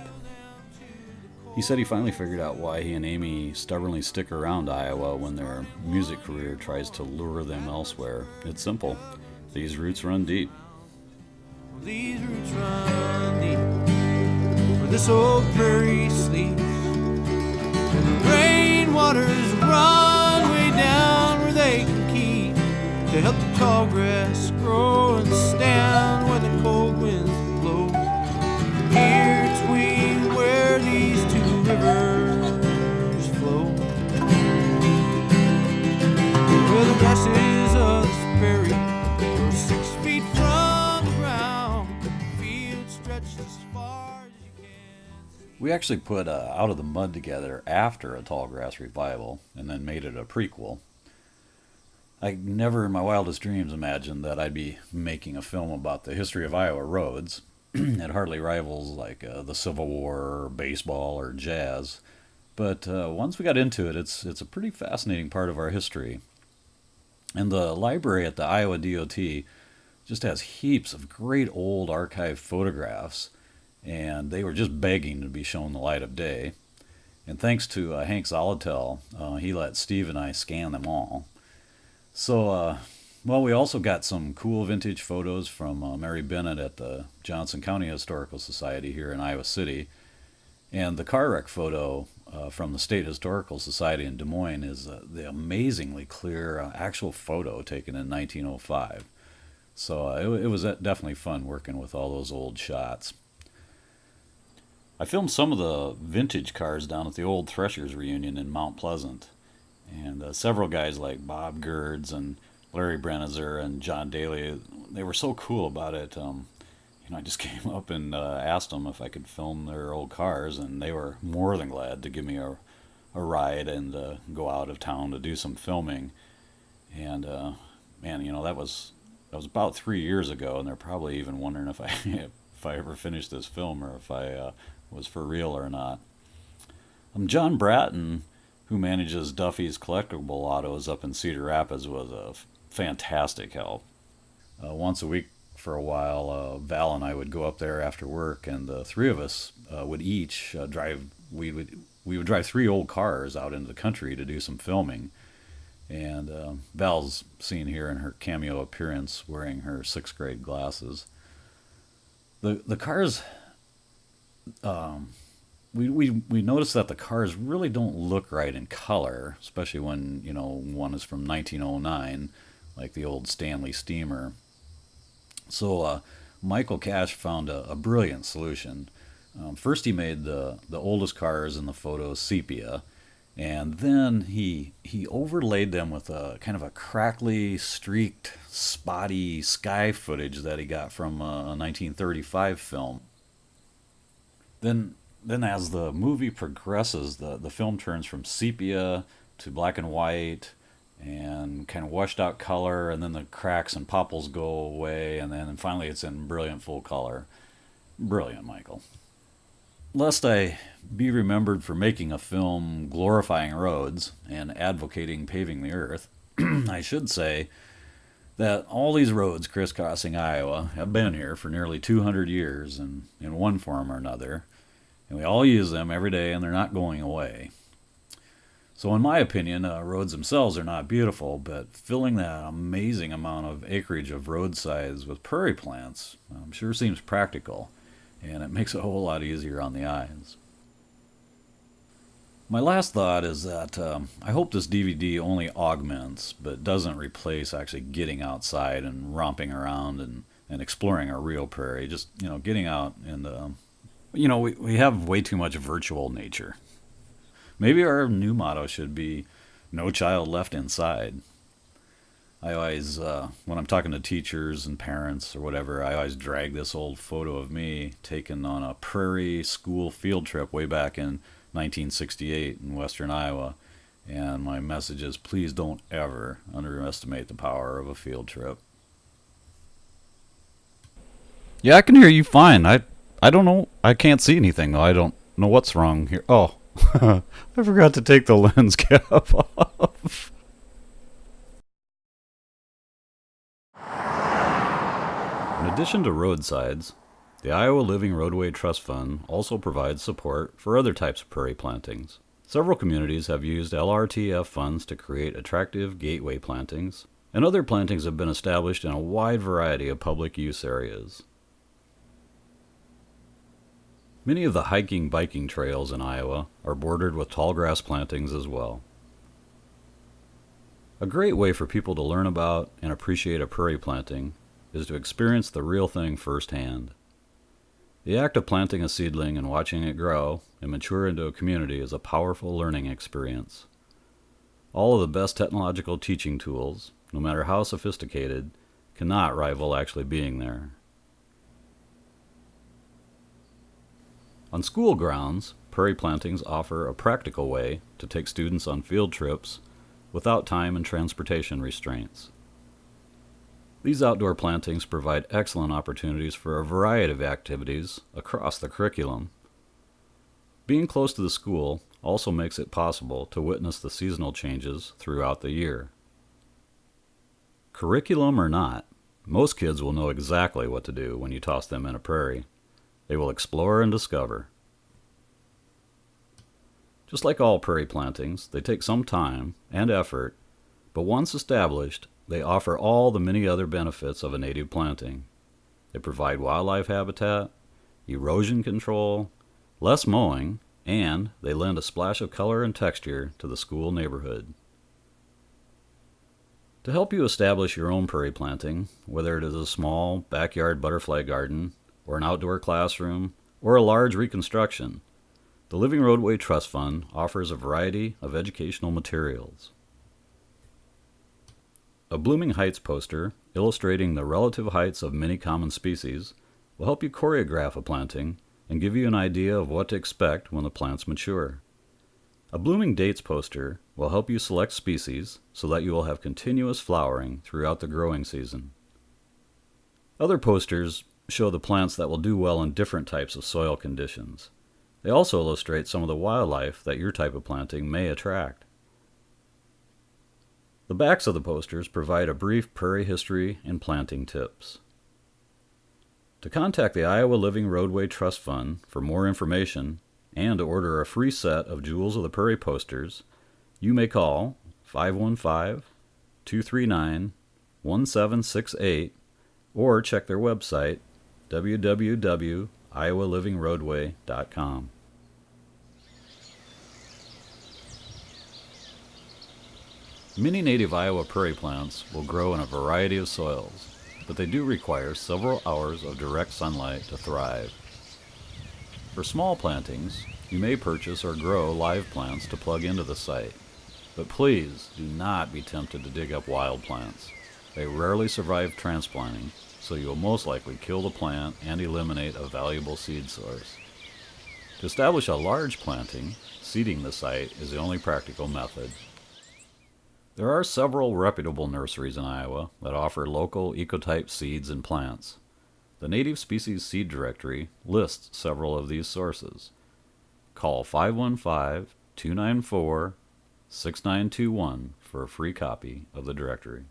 He said he finally figured out why he and Amy stubbornly stick around Iowa when their music career tries to lure them elsewhere. It's simple. These roots run deep. These roots run deep, where this old prairie sleeps, and the rainwaters run way down where they can keep, to help the tall grass grow and stand when the cold winds blow. Here between where these two rivers flow, where the grasses of this prairie grow 6 feet from the ground, fields stretched as far as you can. We actually put Out of the Mud together after a Tallgrass Revival and then made it a prequel. I never in my wildest dreams imagined that I'd be making a film about the history of Iowa roads. It hardly rivals like the Civil War, or baseball, or jazz. But once we got into it, it's a pretty fascinating part of our history. And the library at the Iowa DOT just has heaps of great old archive photographs, and they were just begging to be shown the light of day. And thanks to Hank Zolotel, he let Steve and I scan them all. So, well, we also got some cool vintage photos from Mary Bennett at the Johnson County Historical Society here in Iowa City. And the car wreck photo from the State Historical Society in Des Moines is the amazingly clear actual photo taken in 1905. So it was definitely fun working with all those old shots. I filmed some of the vintage cars down at the old Threshers reunion in Mount Pleasant. And several guys like Bob Gerds and Larry Brenizer and John Daly, they were so cool about it. I just came up and asked them if I could film their old cars, and they were more than glad to give me a ride and go out of town to do some filming. And man, that was about 3 years ago, and they're probably even wondering if I ever finished this film or if I was for real or not. John Bratton, who manages Duffy's Collectible Autos up in Cedar Rapids, was a fantastic help. Once a week for a while, Val and I would go up there after work, and the three of us would each drive. We would drive 3 old cars out into the country to do some filming. And Val's seen here in her cameo appearance wearing her 6th grade glasses. The cars. We noticed that the cars really don't look right in color, especially when, one is from 1909, like the old Stanley Steamer. So Michael Cash found a brilliant solution. First he made the oldest cars in the photo sepia, and then he overlaid them with a kind of a crackly, streaked, spotty sky footage that he got from a 1935 film. Then as the movie progresses, the film turns from sepia to black and white and kind of washed out color, and then the cracks and popples go away, and then finally it's in brilliant full color. Brilliant, Michael. Lest I be remembered for making a film glorifying roads and advocating paving the earth, I should say that all these roads crisscrossing Iowa have been here for nearly 200 years in one form or another. And we all use them every day, and they're not going away. So in my opinion, roads themselves are not beautiful, but filling that amazing amount of acreage of roadsides with prairie plants sure seems practical, and it makes it a whole lot easier on the eyes. My last thought is that I hope this DVD only augments, but doesn't replace actually getting outside and romping around and exploring a real prairie. Just, getting out and we have way too much virtual nature. Maybe our new motto should be, no child left inside. I always, when I'm talking to teachers and parents or whatever, I always drag this old photo of me taken on a prairie school field trip way back in 1968 in western Iowa. And my message is, please don't ever underestimate the power of a field trip. Yeah, I can hear you fine. I don't know. I can't see anything though. I don't know what's wrong here. Oh, I forgot to take the lens cap off. In addition to roadsides, the Iowa Living Roadway Trust Fund also provides support for other types of prairie plantings. Several communities have used LRTF funds to create attractive gateway plantings, and other plantings have been established in a wide variety of public use areas. Many of the hiking biking trails in Iowa are bordered with tall grass plantings as well. A great way for people to learn about and appreciate a prairie planting is to experience the real thing firsthand. The act of planting a seedling and watching it grow and mature into a community is a powerful learning experience. All of the best technological teaching tools, no matter how sophisticated, cannot rival actually being there. On school grounds, prairie plantings offer a practical way to take students on field trips without time and transportation restraints. These outdoor plantings provide excellent opportunities for a variety of activities across the curriculum. Being close to the school also makes it possible to witness the seasonal changes throughout the year. Curriculum or not, most kids will know exactly what to do when you toss them in a prairie. They will explore and discover. Just like all prairie plantings, they take some time and effort, but once established, they offer all the many other benefits of a native planting. They provide wildlife habitat, erosion control, less mowing, and they lend a splash of color and texture to the school neighborhood. To help you establish your own prairie planting, whether it is a small backyard butterfly garden, or an outdoor classroom, or a large reconstruction, the Living Roadway Trust Fund offers a variety of educational materials. A Blooming Heights poster illustrating the relative heights of many common species will help you choreograph a planting and give you an idea of what to expect when the plants mature. A Blooming Dates poster will help you select species so that you will have continuous flowering throughout the growing season. Other posters show the plants that will do well in different types of soil conditions. They also illustrate some of the wildlife that your type of planting may attract. The backs of the posters provide a brief prairie history and planting tips. To contact the Iowa Living Roadway Trust Fund for more information and to order a free set of Jewels of the Prairie posters, you may call 515-239-1768 or check their website www.iowalivingroadway.com. Many native Iowa prairie plants will grow in a variety of soils, but they do require several hours of direct sunlight to thrive. For small plantings, you may purchase or grow live plants to plug into the site, but please do not be tempted to dig up wild plants. They rarely survive transplanting, so you will most likely kill the plant and eliminate a valuable seed source. To establish a large planting, seeding the site is the only practical method. There are several reputable nurseries in Iowa that offer local ecotype seeds and plants. The Native Species Seed Directory lists several of these sources. Call 515-294-6921 for a free copy of the directory.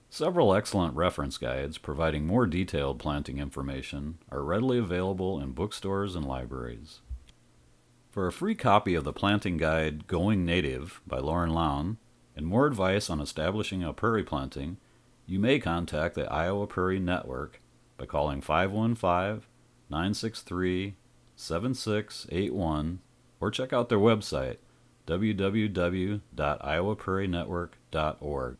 Several excellent reference guides providing more detailed planting information are readily available in bookstores and libraries. For a free copy of the planting guide Going Native by Lauren Lown and more advice on establishing a prairie planting, you may contact the Iowa Prairie Network by calling 515-963-7681 or check out their website www.iowaprairienetwork.org.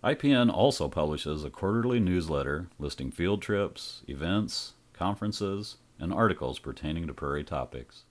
IPN also publishes a quarterly newsletter listing field trips, events, conferences, and articles pertaining to prairie topics.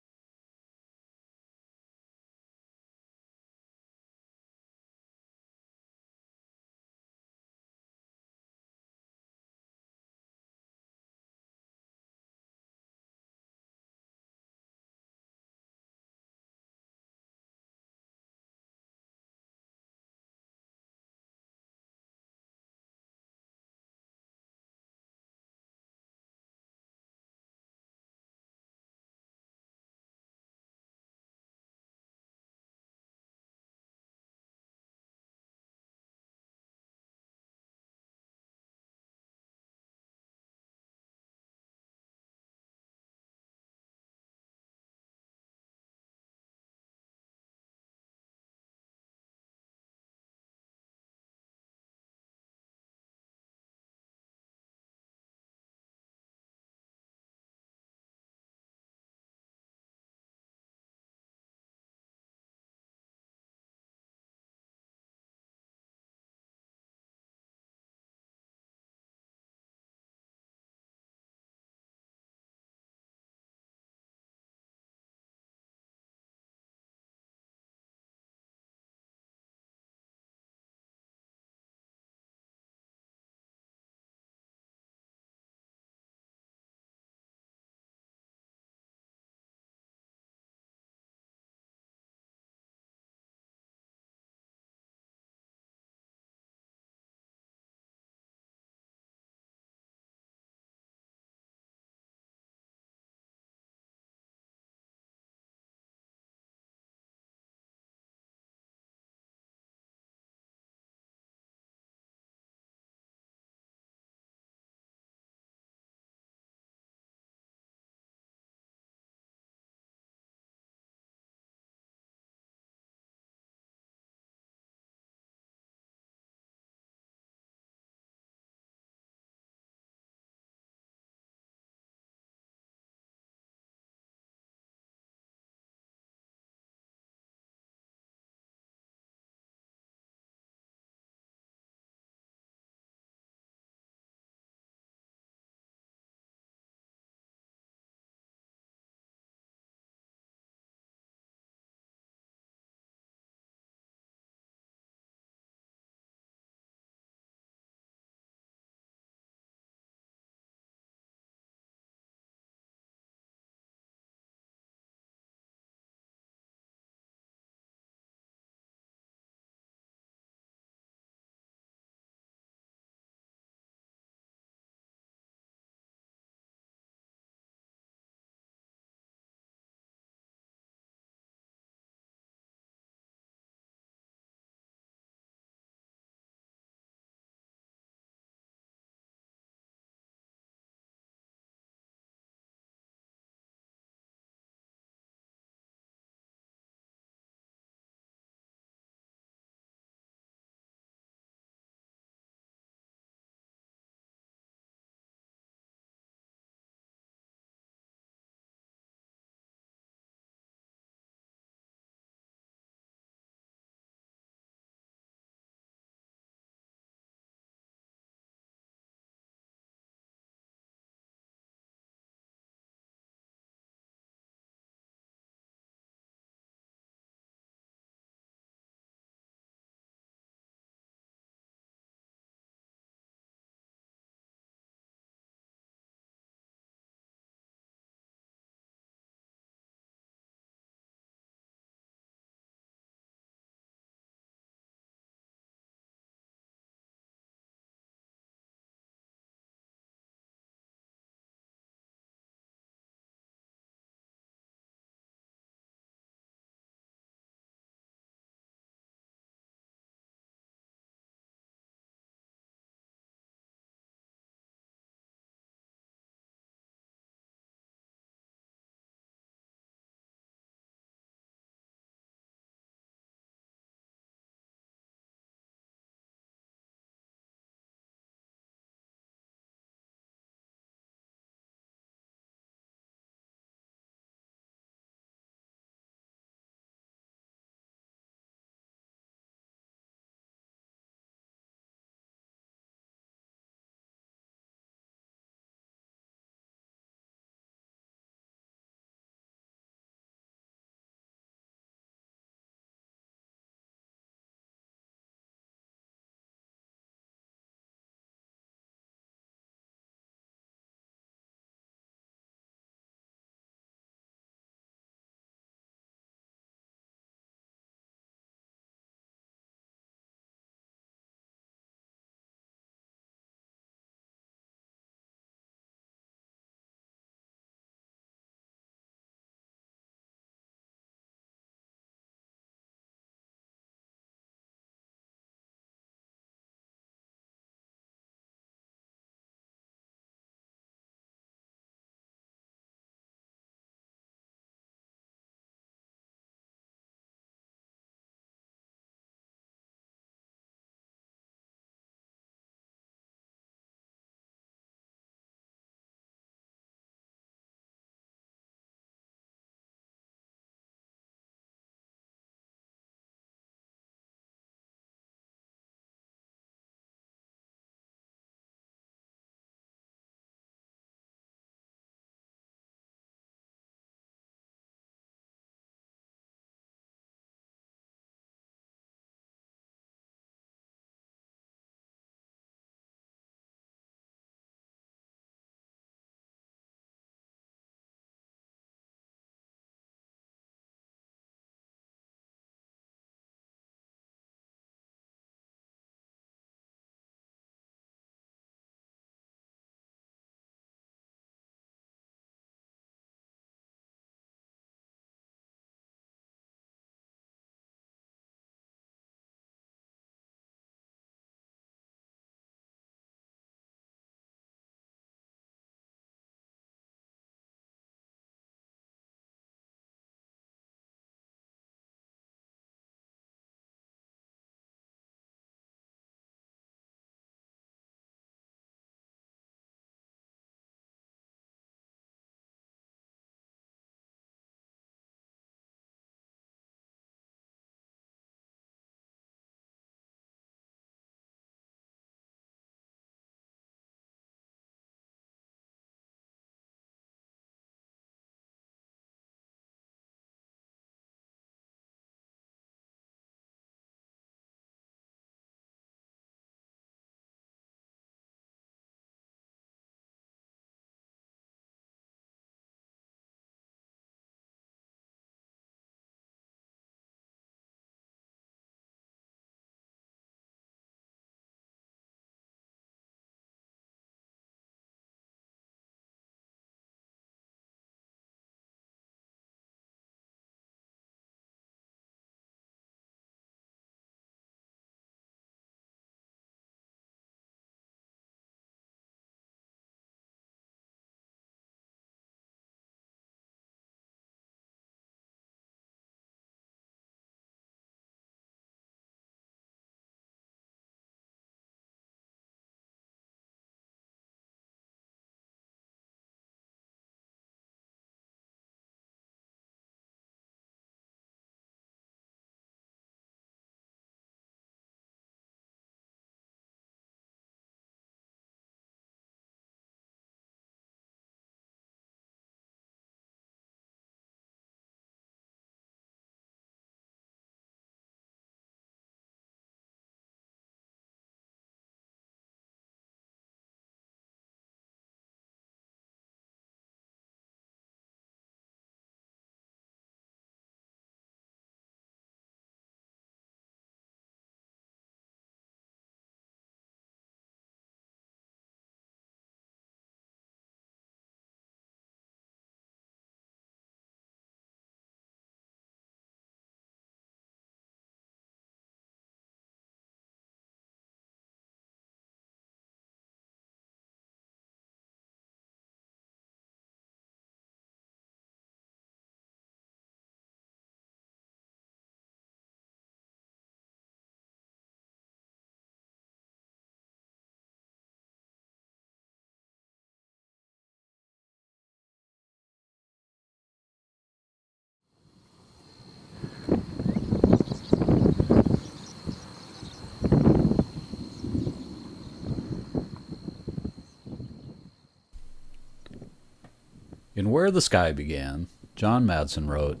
In Where the Sky Began, John Madsen wrote,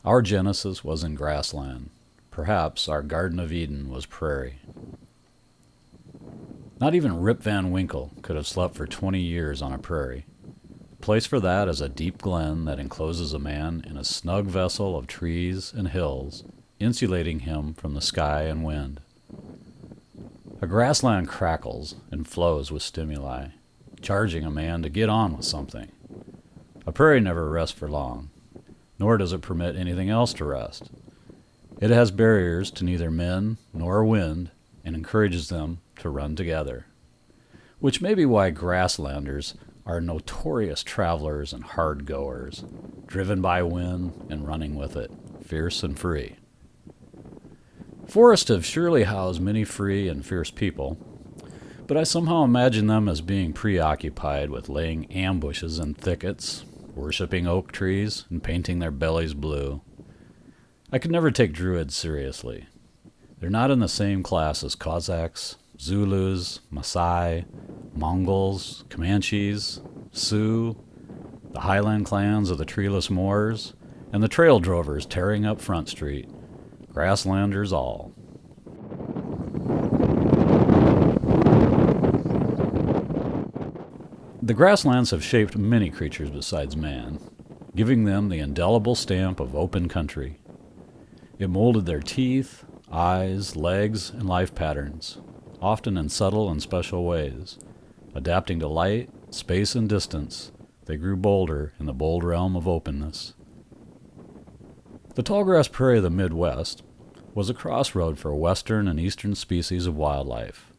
"Our Genesis was in grassland. Perhaps our Garden of Eden was prairie." Not even Rip Van Winkle could have slept for 20 years on a prairie. The place for that is a deep glen that encloses a man in a snug vessel of trees and hills, insulating him from the sky and wind. A grassland crackles and flows with stimuli, charging a man to get on with something. A prairie never rests for long, nor does it permit anything else to rest. It has barriers to neither men nor wind and encourages them to run together, which may be why grasslanders are notorious travelers and hard goers, driven by wind and running with it, fierce and free. Forests have surely housed many free and fierce people, but I somehow imagine them as being preoccupied with laying ambushes in thickets, worshipping oak trees, and painting their bellies blue. I could never take Druids seriously. They're not in the same class as Cossacks, Zulus, Maasai, Mongols, Comanches, Sioux, the highland clans of the treeless moors, and the trail drovers tearing up Front Street. Grasslanders all. The grasslands have shaped many creatures besides man, giving them the indelible stamp of open country. It molded their teeth, eyes, legs, and life patterns, often in subtle and special ways. Adapting to light, space, and distance, they grew bolder in the bold realm of openness. The tallgrass prairie of the Midwest was a crossroad for western and eastern species of wildlife.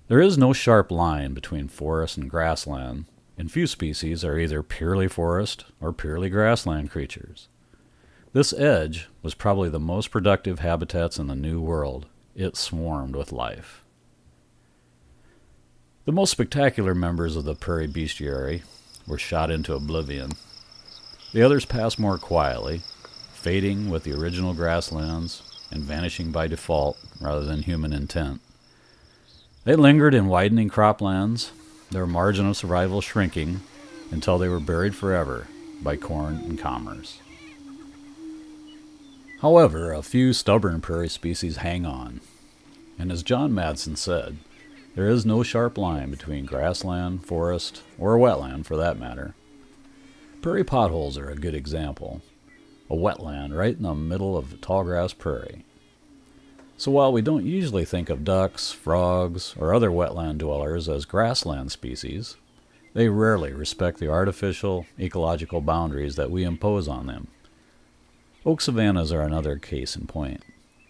There is no sharp line between forest and grassland, and few species are either purely forest or purely grassland creatures. This edge was probably the most productive habitats in the New World. It swarmed with life. The most spectacular members of the prairie bestiary were shot into oblivion. The others passed more quietly, fading with the original grasslands and vanishing by default rather than human intent. They lingered in widening croplands, their margin of survival shrinking until they were buried forever by corn and commerce. However, a few stubborn prairie species hang on, and as John Madsen said, there is no sharp line between grassland, forest, or wetland for that matter. Prairie potholes are a good example, a wetland right in the middle of the tallgrass prairie. So while we don't usually think of ducks, frogs, or other wetland dwellers as grassland species, they rarely respect the artificial, ecological boundaries that we impose on them. Oak savannas are another case in point.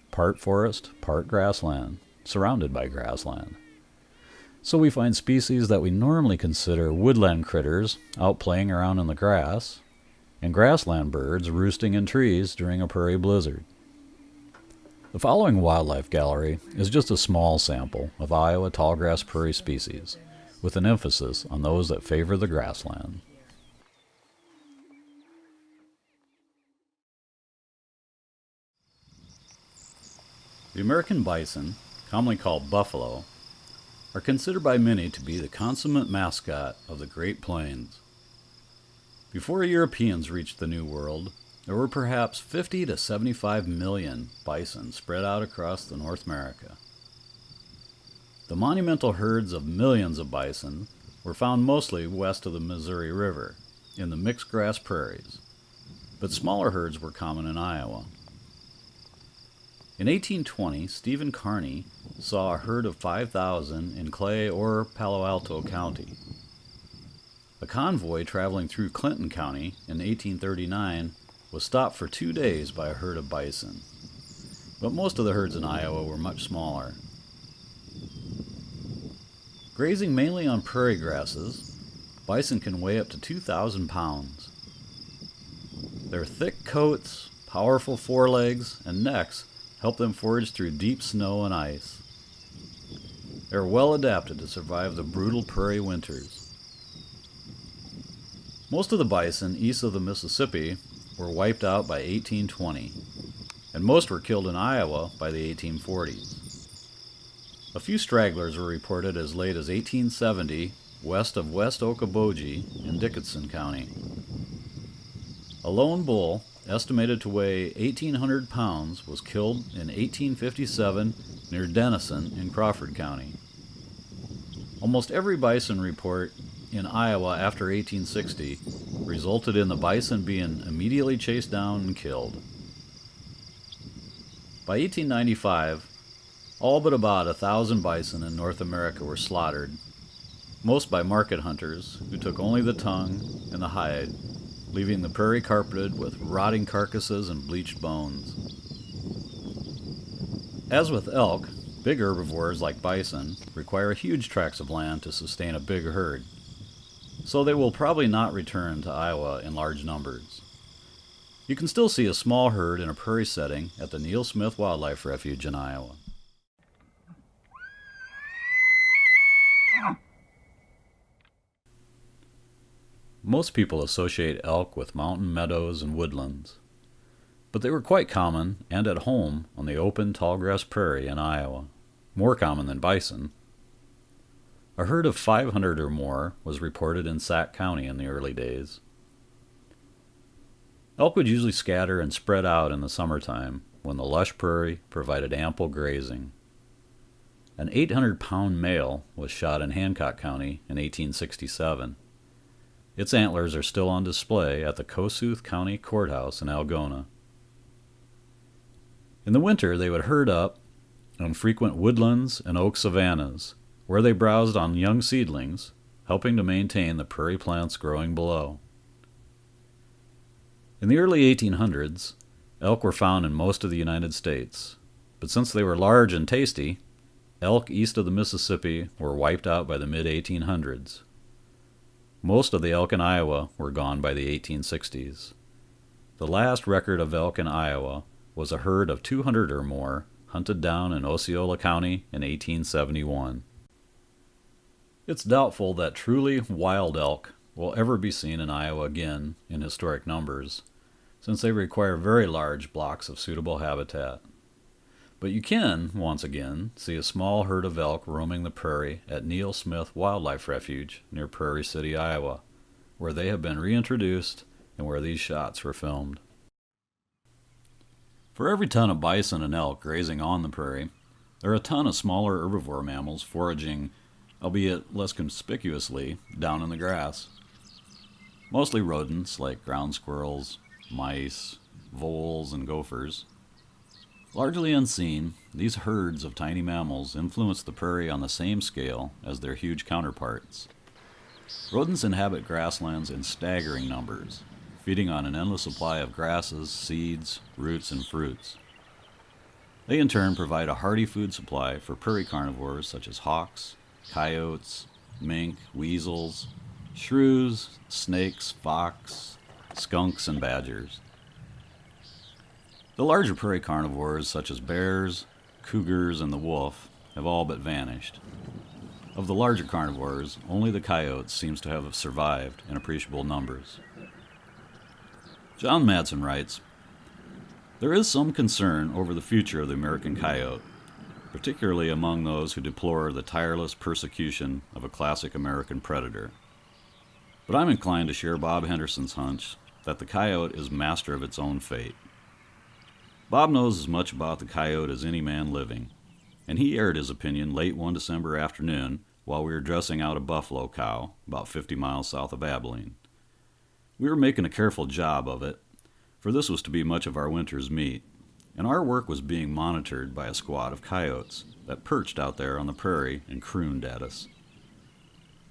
Part forest, part grassland, surrounded by grassland. So we find species that we normally consider woodland critters out playing around in the grass, and grassland birds roosting in trees during a prairie blizzard. The following wildlife gallery is just a small sample of Iowa tallgrass prairie species, with an emphasis on those that favor the grassland. The American bison, commonly called buffalo, are considered by many to be the consummate mascot of the Great Plains. Before Europeans reached the New World, there were perhaps 50 to 75 million bison spread out across the North America. The monumental herds of millions of bison were found mostly west of the Missouri River, in the mixed grass prairies, but smaller herds were common in Iowa. In 1820, Stephen Kearny saw a herd of 5,000 in Clay or Palo Alto County. A convoy traveling through Clinton County in 1839 was stopped for 2 days by a herd of bison, but most of the herds in Iowa were much smaller. Grazing mainly on prairie grasses, bison can weigh up to 2,000 pounds. Their thick coats, powerful forelegs, and necks help them forage through deep snow and ice. They are well adapted to survive the brutal prairie winters. Most of the bison east of the Mississippi were wiped out by 1820, and most were killed in Iowa by the 1840s. A few stragglers were reported as late as 1870 west of West Okoboji in Dickinson County. A lone bull, estimated to weigh 1,800 pounds, was killed in 1857 near Denison in Crawford County. Almost every bison report in Iowa after 1860 resulted in the bison being immediately chased down and killed. By 1895, all but about 1,000 bison in North America were slaughtered, most by market hunters who took only the tongue and the hide, leaving the prairie carpeted with rotting carcasses and bleached bones. As with elk, big herbivores like bison require huge tracts of land to sustain a big herd, so they will probably not return to Iowa in large numbers. You can still see a small herd in a prairie setting at the Neil Smith Wildlife Refuge in Iowa. Most people associate elk with mountain meadows and woodlands, but they were quite common and at home on the open tallgrass prairie in Iowa, more common than bison. A herd of 500 or more was reported in Sac County in the early days. Elk would usually scatter and spread out in the summertime when the lush prairie provided ample grazing. An 800-pound male was shot in Hancock County in 1867. Its antlers are still on display at the Kossuth County Courthouse in Algona. In the winter, they would herd up on frequent woodlands and oak savannas, where they browsed on young seedlings, helping to maintain the prairie plants growing below. In the early 1800s, elk were found in most of the United States, but since they were large and tasty, elk east of the Mississippi were wiped out by the mid-1800s. Most of the elk in Iowa were gone by the 1860s. The last record of elk in Iowa was a herd of 200 or more hunted down in Osceola County in 1871. It's doubtful that truly wild elk will ever be seen in Iowa again in historic numbers, since they require very large blocks of suitable habitat. But you can, once again, see a small herd of elk roaming the prairie at Neil Smith Wildlife Refuge near Prairie City, Iowa, where they have been reintroduced and where these shots were filmed. For every ton of bison and elk grazing on the prairie, there are a ton of smaller herbivore mammals foraging, albeit less conspicuously, down in the grass. Mostly rodents like ground squirrels, mice, voles, and gophers. Largely unseen, these herds of tiny mammals influence the prairie on the same scale as their huge counterparts. Rodents inhabit grasslands in staggering numbers, feeding on an endless supply of grasses, seeds, roots, and fruits. They in turn provide a hearty food supply for prairie carnivores such as hawks, coyotes, mink, weasels, shrews, snakes, fox, skunks, and badgers. The larger prairie carnivores such as bears, cougars, and the wolf have all but vanished. Of the larger carnivores, only the coyotes seems to have survived in appreciable numbers. John Madsen writes, "There is some concern over the future of the American coyote, particularly among those who deplore the tireless persecution of a classic American predator. But I'm inclined to share Bob Henderson's hunch that the coyote is master of its own fate. Bob knows as much about the coyote as any man living, and he aired his opinion late one December afternoon while we were dressing out a buffalo cow about 50 miles south of Abilene. We were making a careful job of it, for this was to be much of our winter's meat, and our work was being monitored by a squad of coyotes that perched out there on the prairie and crooned at us.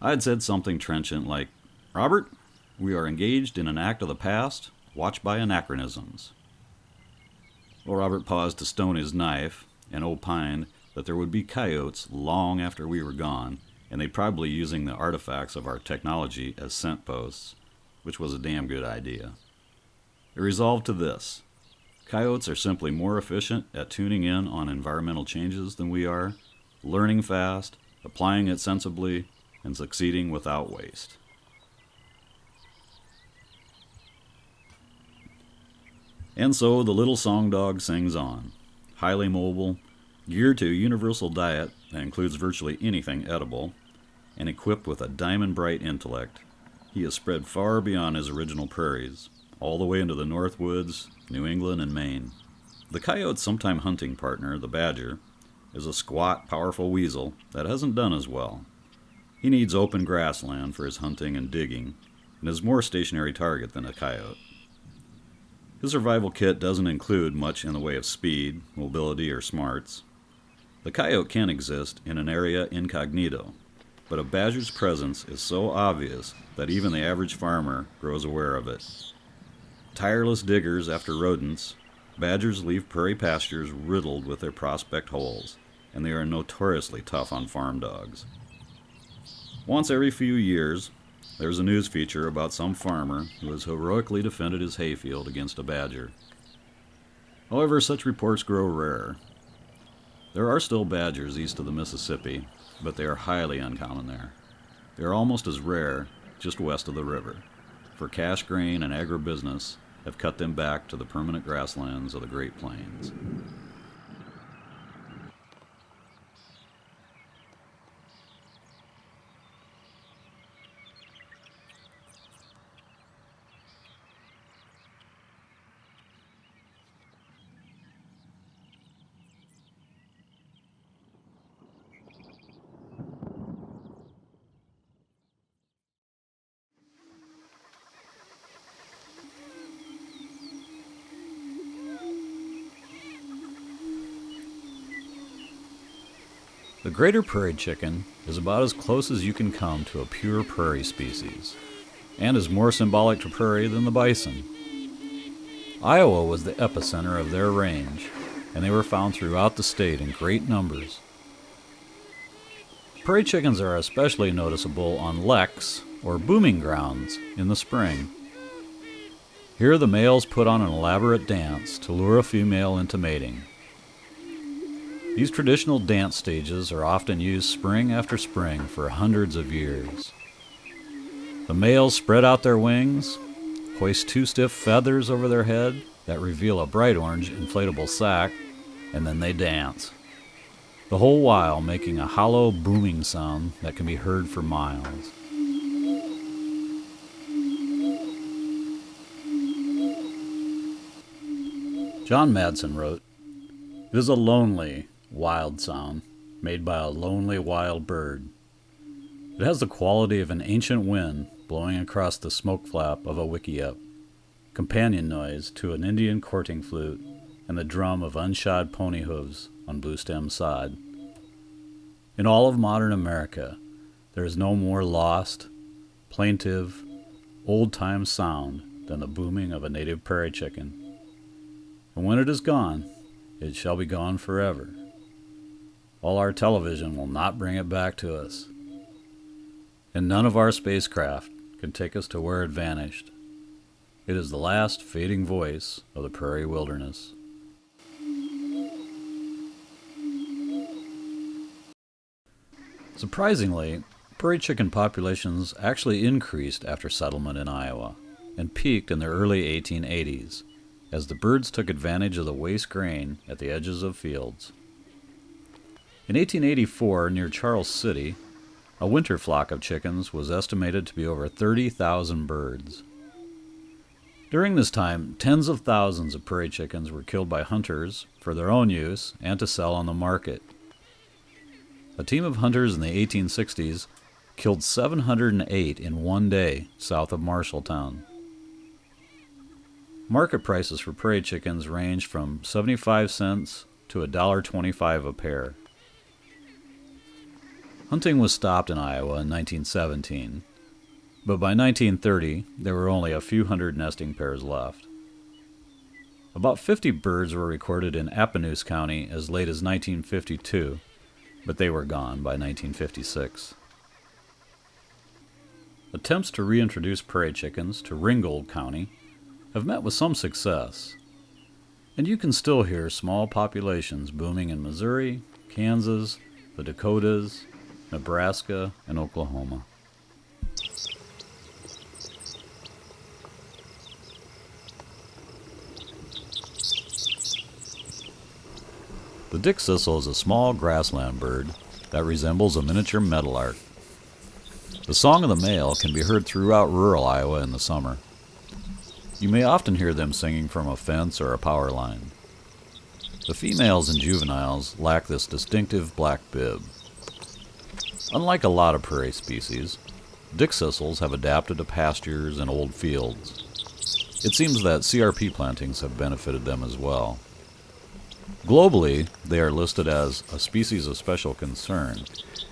I had said something trenchant like, 'Robert, we are engaged in an act of the past, watched by anachronisms.' Well, Robert paused to stone his knife and opined that there would be coyotes long after we were gone, and they'd probably using the artifacts of our technology as scent posts, which was a damn good idea. It resolved to this: coyotes are simply more efficient at tuning in on environmental changes than we are, learning fast, applying it sensibly, and succeeding without waste. And so the little song dog sings on, highly mobile, geared to a universal diet that includes virtually anything edible, and equipped with a diamond-bright intellect, he has spread far beyond his original prairies, all the way into the North Woods, New England, and Maine. The coyote's sometime hunting partner, the badger, is a squat, powerful weasel that hasn't done as well. He needs open grassland for his hunting and digging, and is more stationary target than a coyote. His survival kit doesn't include much in the way of speed, mobility, or smarts. The coyote can exist in an area incognito, but a badger's presence is so obvious that even the average farmer grows aware of it. Tireless diggers after rodents, badgers leave prairie pastures riddled with their prospect holes, and they are notoriously tough on farm dogs. Once every few years, there's a news feature about some farmer who has heroically defended his hayfield against a badger. However, such reports grow rare. There are still badgers east of the Mississippi, but they are highly uncommon there. They are almost as rare just west of the river, for cash grain and agribusiness have cut them back to the permanent grasslands of the Great Plains. The greater prairie chicken is about as close as you can come to a pure prairie species, and is more symbolic to prairie than the bison. Iowa was the epicenter of their range, and they were found throughout the state in great numbers. Prairie chickens are especially noticeable on leks, or booming grounds, in the spring. Here the males put on an elaborate dance to lure a female into mating. These traditional dance stages are often used spring after spring for hundreds of years. The males spread out their wings, hoist two stiff feathers over their head that reveal a bright orange inflatable sac, and then they dance, the whole while making a hollow booming sound that can be heard for miles. John Madsen wrote, "It is a lonely, wild sound made by a lonely wild bird. It has the quality of an ancient wind blowing across the smoke flap of a wickiup, companion noise to an Indian courting flute and the drum of unshod pony hooves on bluestem sod. In all of modern America, there is no more lost, plaintive, old-time sound than the booming of a native prairie chicken. And when it is gone, it shall be gone forever. All our television will not bring it back to us. And none of our spacecraft can take us to where it vanished. It is the last fading voice of the prairie wilderness." Surprisingly, prairie chicken populations actually increased after settlement in Iowa, and peaked in the early 1880s, as the birds took advantage of the waste grain at the edges of fields. In 1884, near Charles City, a winter flock of chickens was estimated to be over 30,000 birds. During this time, tens of thousands of prairie chickens were killed by hunters for their own use and to sell on the market. A team of hunters in the 1860s killed 708 in one day south of Marshalltown. Market prices for prairie chickens ranged from 75 cents to $1.25 a pair. Hunting was stopped in Iowa in 1917, but by 1930 there were only a few hundred nesting pairs left. About 50 birds were recorded in Appanoose County as late as 1952, but they were gone by 1956. Attempts to reintroduce prairie chickens to Ringgold County have met with some success, and you can still hear small populations booming in Missouri, Kansas, the Dakotas, Nebraska, and Oklahoma. The dick sissel is a small grassland bird that resembles a miniature meadowlark. The song of the male can be heard throughout rural Iowa in the summer. You may often hear them singing from a fence or a power line. The females and juveniles lack this distinctive black bib. Unlike a lot of prairie species, dickcissels have adapted to pastures and old fields. It seems that CRP plantings have benefited them as well. Globally, they are listed as a species of special concern,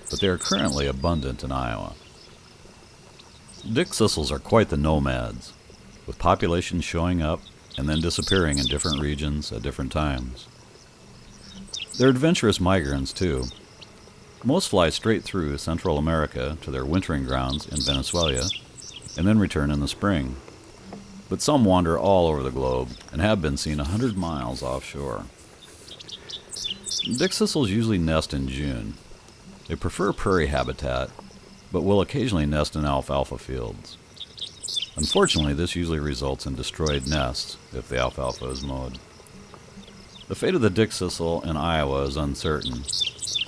but they are currently abundant in Iowa. Dickcissels are quite the nomads, with populations showing up and then disappearing in different regions at different times. They're adventurous migrants, too. Most fly straight through Central America to their wintering grounds in Venezuela and then return in the spring. But some wander all over the globe and have been seen 100 miles offshore. Dickcissels usually nest in June. They prefer prairie habitat, but will occasionally nest in alfalfa fields. Unfortunately, this usually results in destroyed nests if the alfalfa is mowed. The fate of the dickcissel in Iowa is uncertain,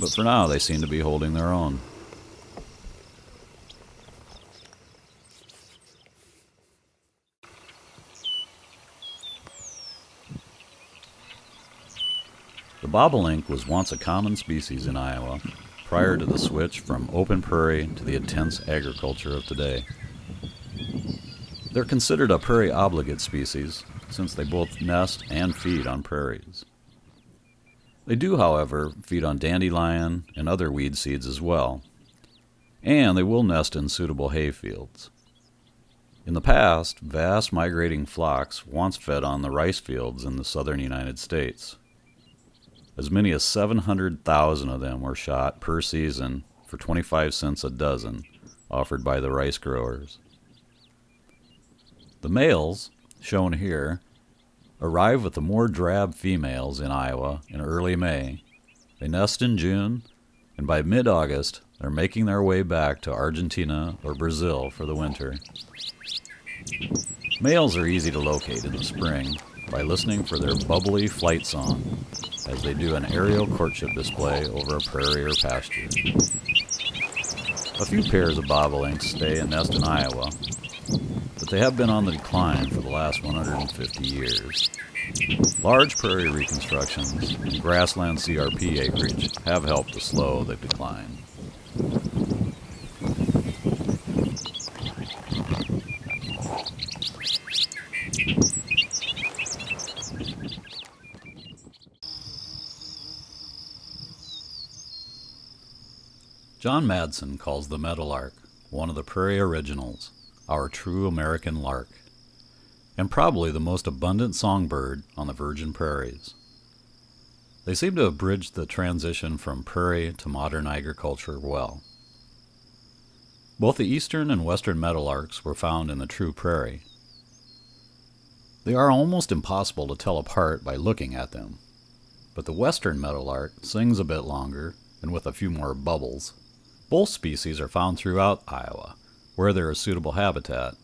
but for now they seem to be holding their own. The bobolink was once a common species in Iowa prior to the switch from open prairie to the intense agriculture of today. They're considered a prairie obligate species since they both nest and feed on prairies. They do, however, feed on dandelion and other weed seeds as well, and they will nest in suitable hay fields. In the past, vast migrating flocks once fed on the rice fields in the southern United States. As many as 700,000 of them were shot per season for 25 cents a dozen, offered by the rice growers. The males, shown here, arrive with the more drab females in Iowa in early May. They nest in June, and by mid-August, they're making their way back to Argentina or Brazil for the winter. Males are easy to locate in the spring by listening for their bubbly flight song as they do an aerial courtship display over a prairie or pasture. A few pairs of bobolinks stay and nest in Iowa, but they have been on the decline for the last 150 years. Large prairie reconstructions and grassland CRP acreage have helped to slow the decline. John Madsen calls the meadowlark one of the prairie originals, our true American lark, and probably the most abundant songbird on the virgin prairies. They seem to have bridged the transition from prairie to modern agriculture well. Both the eastern and western meadowlarks were found in the true prairie. They are almost impossible to tell apart by looking at them, but the western meadowlark sings a bit longer and with a few more bubbles. Both species are found throughout Iowa, where there is suitable habitat,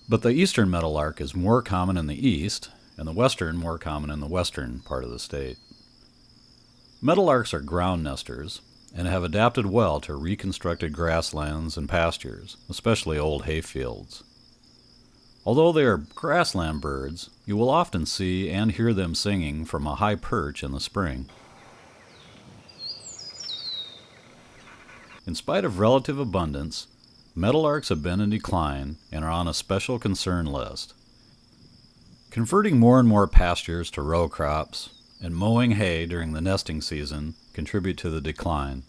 but the eastern meadowlark is more common in the east, and the western more common in the western part of the state. Meadowlarks are ground nesters, and have adapted well to reconstructed grasslands and pastures, especially old hay fields. Although they are grassland birds, you will often see and hear them singing from a high perch in the spring. In spite of relative abundance, meadowlarks have been in decline and are on a special concern list. Converting more and more pastures to row crops and mowing hay during the nesting season contribute to the decline.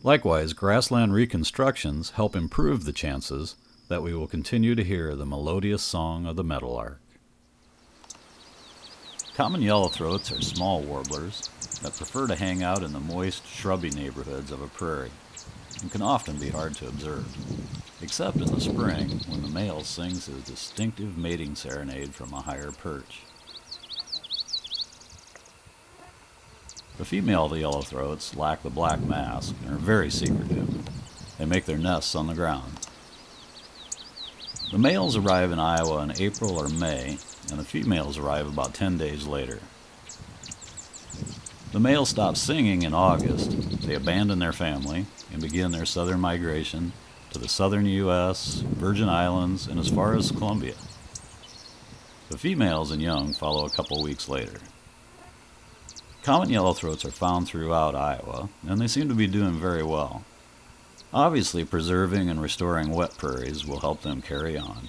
Likewise, grassland reconstructions help improve the chances that we will continue to hear the melodious song of the meadowlark. Common yellowthroats are small warblers that prefer to hang out in the moist, shrubby neighborhoods of a prairie and can often be hard to observe, except in the spring when the male sings his distinctive mating serenade from a higher perch. The female of the yellowthroats lack the black mask and are very secretive. They make their nests on the ground. The males arrive in Iowa in April or May, and the females arrive about 10 days later. The males stop singing in August. They they abandon their family and begin their southern migration to the southern U.S., Virgin Islands, and as far as Colombia. The females and young follow a couple weeks later. Common yellowthroats are found throughout Iowa, and they seem to be doing very well. Obviously, preserving and restoring wet prairies will help them carry on.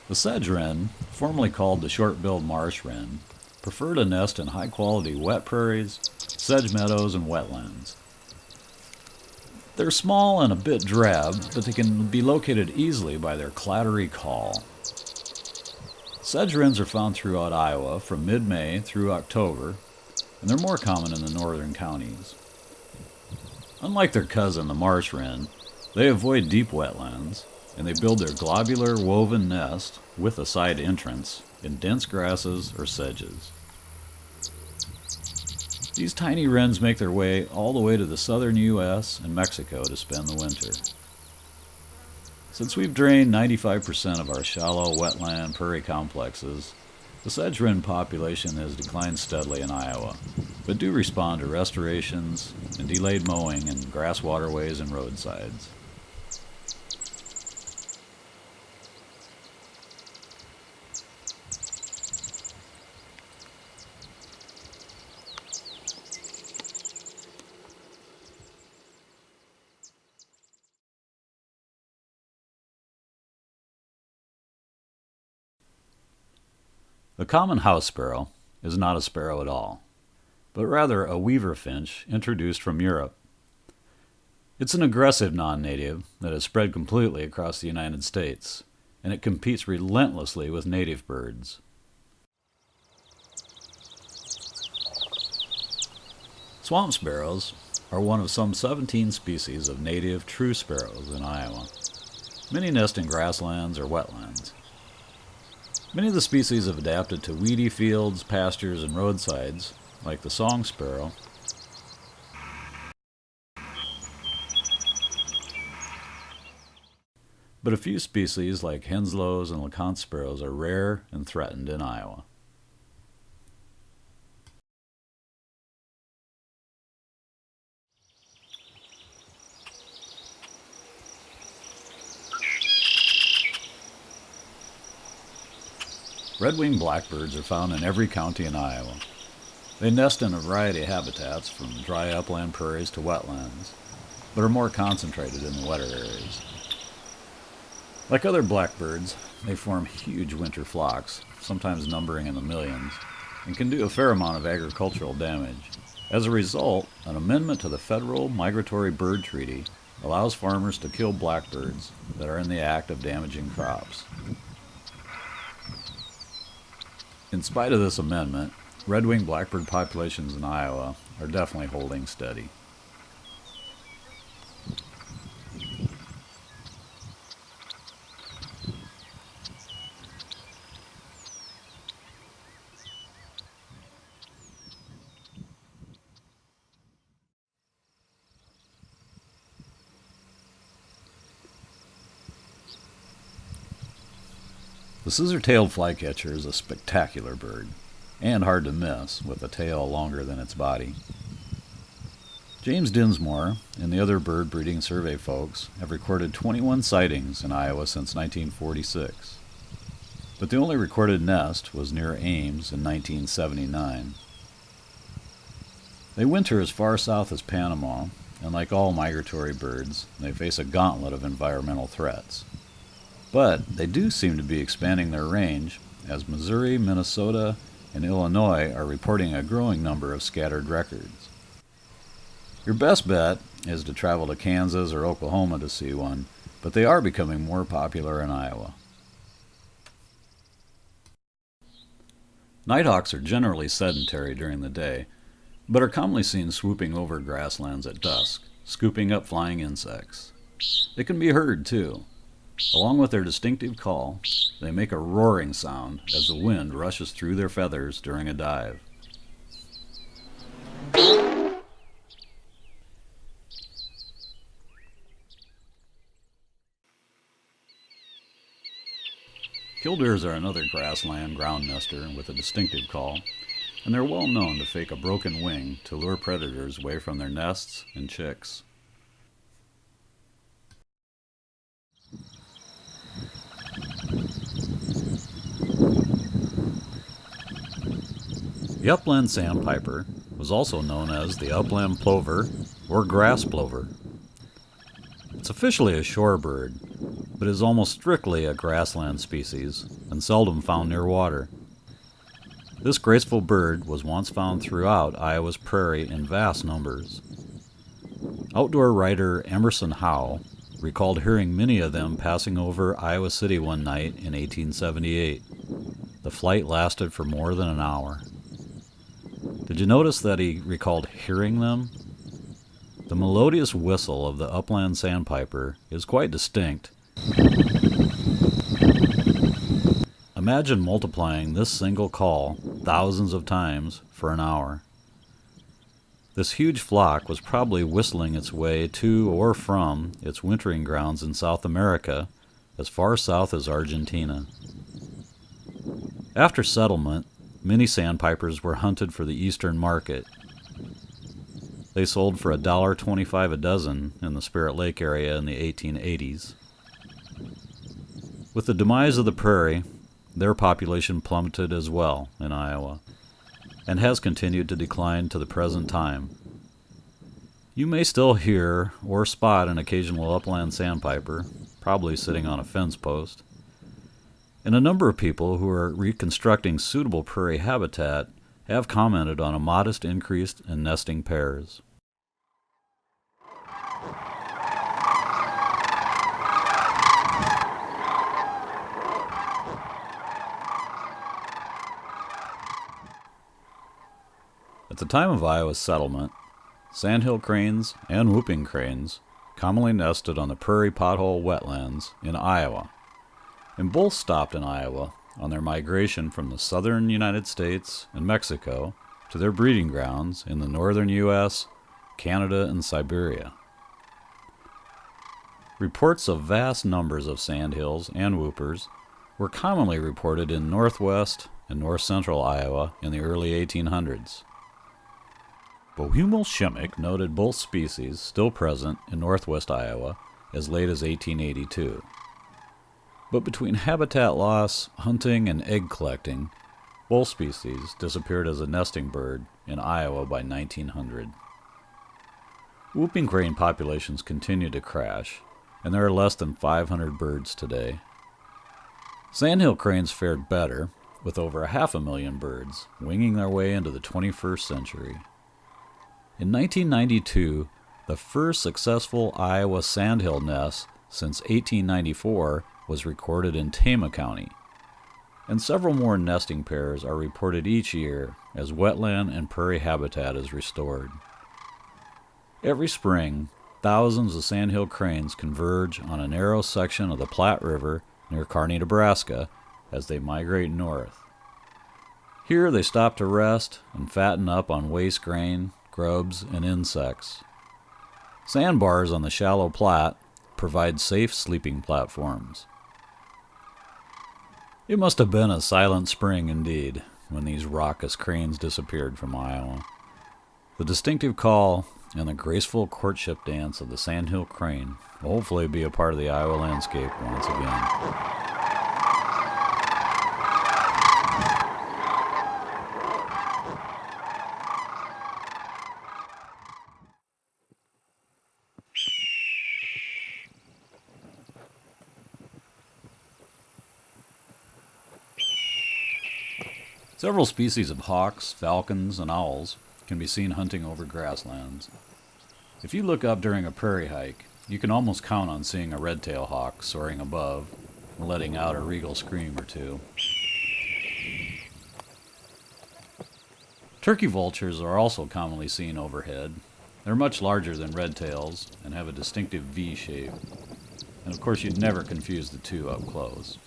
The sedge wren, formerly called the short-billed marsh wren, prefer to nest in high-quality wet prairies, sedge meadows, and wetlands. They're small and a bit drab, but they can be located easily by their clattery call. Sedge wrens are found throughout Iowa from mid-May through October, and they're more common in the northern counties. Unlike their cousin, the marsh wren, they avoid deep wetlands, and they build their globular woven nest with a side entrance in dense grasses or sedges. These tiny wrens make their way all the way to the southern U.S. and Mexico to spend the winter. Since we've drained 95% of our shallow wetland prairie complexes, the sedge wren population has declined steadily in Iowa, but do respond to restorations and delayed mowing in grass waterways and roadsides. The common house sparrow is not a sparrow at all, but rather a weaver finch introduced from Europe. It's an aggressive non-native that has spread completely across the United States, and it competes relentlessly with native birds. Swamp sparrows are one of some 17 species of native true sparrows in Iowa. Many nest in grasslands or wetlands. Many of the species have adapted to weedy fields, pastures, and roadsides, like the song sparrow, but a few species like Henslows and LeConte sparrows are rare and threatened in Iowa. Red-winged blackbirds are found in every county in Iowa. They nest in a variety of habitats, from dry upland prairies to wetlands, but are more concentrated in the wetter areas. Like other blackbirds, they form huge winter flocks, sometimes numbering in the millions, and can do a fair amount of agricultural damage. As a result, an amendment to the Federal Migratory Bird Treaty allows farmers to kill blackbirds that are in the act of damaging crops. In spite of this amendment, red-winged blackbird populations in Iowa are definitely holding steady. The scissor-tailed flycatcher is a spectacular bird, and hard to miss, with a tail longer than its body. James Dinsmore and the other bird breeding survey folks have recorded 21 sightings in Iowa since 1946, but the only recorded nest was near Ames in 1979. They winter as far south as Panama, and like all migratory birds, they face a gauntlet of environmental threats. But they do seem to be expanding their range, as Missouri, Minnesota, and Illinois are reporting a growing number of scattered records. Your best bet is to travel to Kansas or Oklahoma to see one, but they are becoming more popular in Iowa. Nighthawks are generally sedentary during the day, but are commonly seen swooping over grasslands at dusk, scooping up flying insects. They can be heard, too. Along with their distinctive call, they make a roaring sound as the wind rushes through their feathers during a dive. Killdeers are another grassland ground nester with a distinctive call, and they're well known to fake a broken wing to lure predators away from their nests and chicks. The upland sandpiper was also known as the upland plover or grass plover. It's officially a shorebird, but is almost strictly a grassland species and seldom found near water. This graceful bird was once found throughout Iowa's prairie in vast numbers. Outdoor writer Emerson Howe recalled hearing many of them passing over Iowa City one night in 1878. The flight lasted for more than an hour. Did you notice that he recalled hearing them? The melodious whistle of the upland sandpiper is quite distinct. Imagine multiplying this single call thousands of times for an hour. This huge flock was probably whistling its way to or from its wintering grounds in South America, as far south as Argentina. After settlement, many sandpipers were hunted for the eastern market. They sold for $1.25 a dozen in the Spirit Lake area in the 1880s. With the demise of the prairie, their population plummeted as well in Iowa, and has continued to decline to the present time. You may still hear or spot an occasional upland sandpiper, probably sitting on a fence post, and a number of people who are reconstructing suitable prairie habitat have commented on a modest increase in nesting pairs. At the time of Iowa's settlement, sandhill cranes and whooping cranes commonly nested on the prairie pothole wetlands in Iowa, and both stopped in Iowa on their migration from the southern United States and Mexico to their breeding grounds in the northern U.S., Canada, and Siberia. Reports of vast numbers of sandhills and whoopers were commonly reported in northwest and north-central Iowa in the early 1800s. Bohumil Shimmick noted both species still present in northwest Iowa as late as 1882. But between habitat loss, hunting, and egg collecting, both species disappeared as a nesting bird in Iowa by 1900. Whooping crane populations continue to crash, and there are less than 500 birds today. Sandhill cranes fared better, with over 500,000 birds winging their way into the 21st century. In 1992, the first successful Iowa sandhill nest since 1894 was recorded in Tama County, and several more nesting pairs are reported each year as wetland and prairie habitat is restored. Every spring, thousands of sandhill cranes converge on a narrow section of the Platte River near Kearney, Nebraska, as they migrate north. Here they stop to rest and fatten up on waste grain, grubs, and insects. Sandbars on the shallow Platte provide safe sleeping platforms. It must have been a silent spring indeed when these raucous cranes disappeared from Iowa. The distinctive call and the graceful courtship dance of the sandhill crane will hopefully be a part of the Iowa landscape once again. Several species of hawks, falcons, and owls can be seen hunting over grasslands. If you look up during a prairie hike, you can almost count on seeing a red-tailed hawk soaring above and letting out a regal scream or two. Turkey vultures are also commonly seen overhead. They're much larger than red-tails and have a distinctive V shape. And of course you'd never confuse the two up close.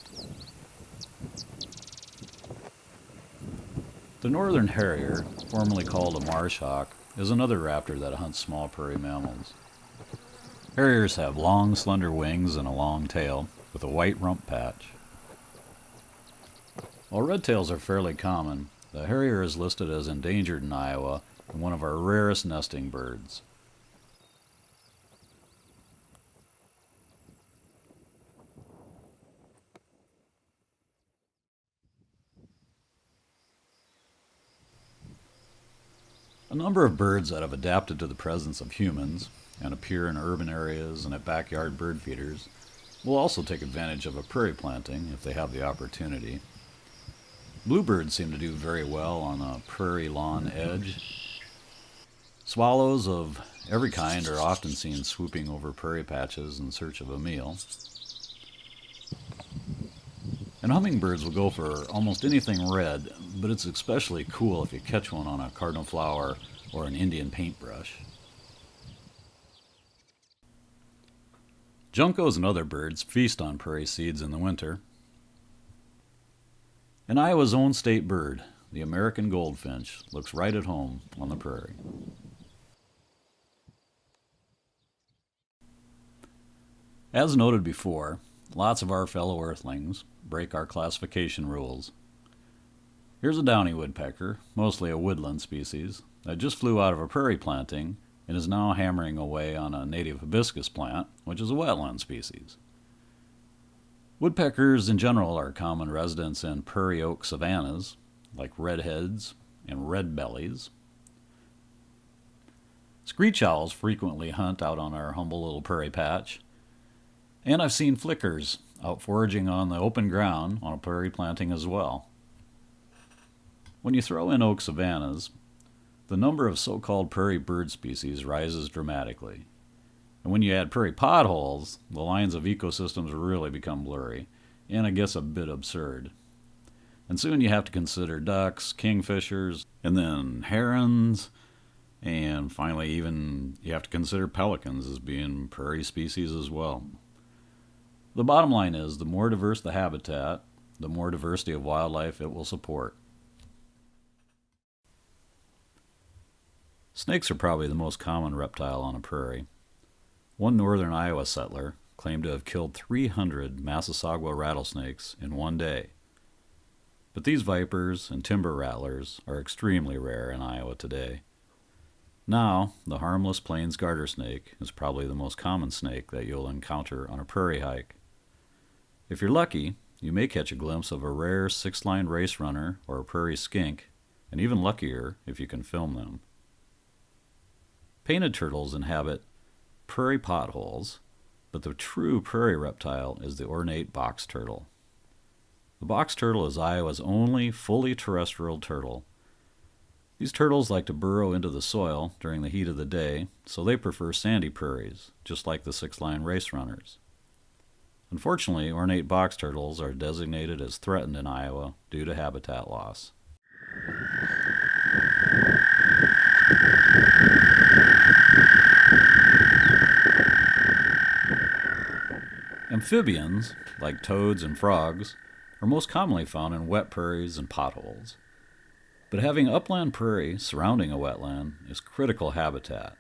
The northern harrier, formerly called a marsh hawk, is another raptor that hunts small prairie mammals. Harriers have long, slender wings and a long tail with a white rump patch. While redtails are fairly common, the harrier is listed as endangered in Iowa and one of our rarest nesting birds. A number of birds that have adapted to the presence of humans and appear in urban areas and at backyard bird feeders will also take advantage of a prairie planting if they have the opportunity. Bluebirds seem to do very well on a prairie lawn edge. Swallows of every kind are often seen swooping over prairie patches in search of a meal. And hummingbirds will go for almost anything red, but it's especially cool if you catch one on a cardinal flower or an Indian paintbrush. Juncos and other birds feast on prairie seeds in the winter. And Iowa's own state bird, the American goldfinch, looks right at home on the prairie. As noted before, lots of our fellow earthlings break our classification rules. Here's a downy woodpecker, mostly a woodland species, that just flew out of a prairie planting and is now hammering away on a native hibiscus plant, which is a wetland species. Woodpeckers in general are common residents in prairie oak savannas, like redheads and red bellies. Screech owls frequently hunt out on our humble little prairie patch, and I've seen flickers out foraging on the open ground on a prairie planting as well. When you throw in oak savannas, the number of so-called prairie bird species rises dramatically. And when you add prairie potholes, the lines of ecosystems really become blurry, and it gets a bit absurd. And soon you have to consider ducks, kingfishers, and then herons, and finally even you have to consider pelicans as being prairie species as well. The bottom line is, the more diverse the habitat, the more diversity of wildlife it will support. Snakes are probably the most common reptile on a prairie. One northern Iowa settler claimed to have killed 300 Massasauga rattlesnakes in one day. But these vipers and timber rattlers are extremely rare in Iowa today. Now, the harmless plains garter snake is probably the most common snake that you'll encounter on a prairie hike. If you're lucky, you may catch a glimpse of a rare six-lined race runner or a prairie skink, and even luckier if you can film them. Painted turtles inhabit prairie potholes, but the true prairie reptile is the ornate box turtle. The box turtle is Iowa's only fully terrestrial turtle. These turtles like to burrow into the soil during the heat of the day, so they prefer sandy prairies, just like the six-line race runners. Unfortunately, ornate box turtles are designated as threatened in Iowa due to habitat loss. Amphibians, like toads and frogs, are most commonly found in wet prairies and potholes. But having upland prairie surrounding a wetland is critical habitat,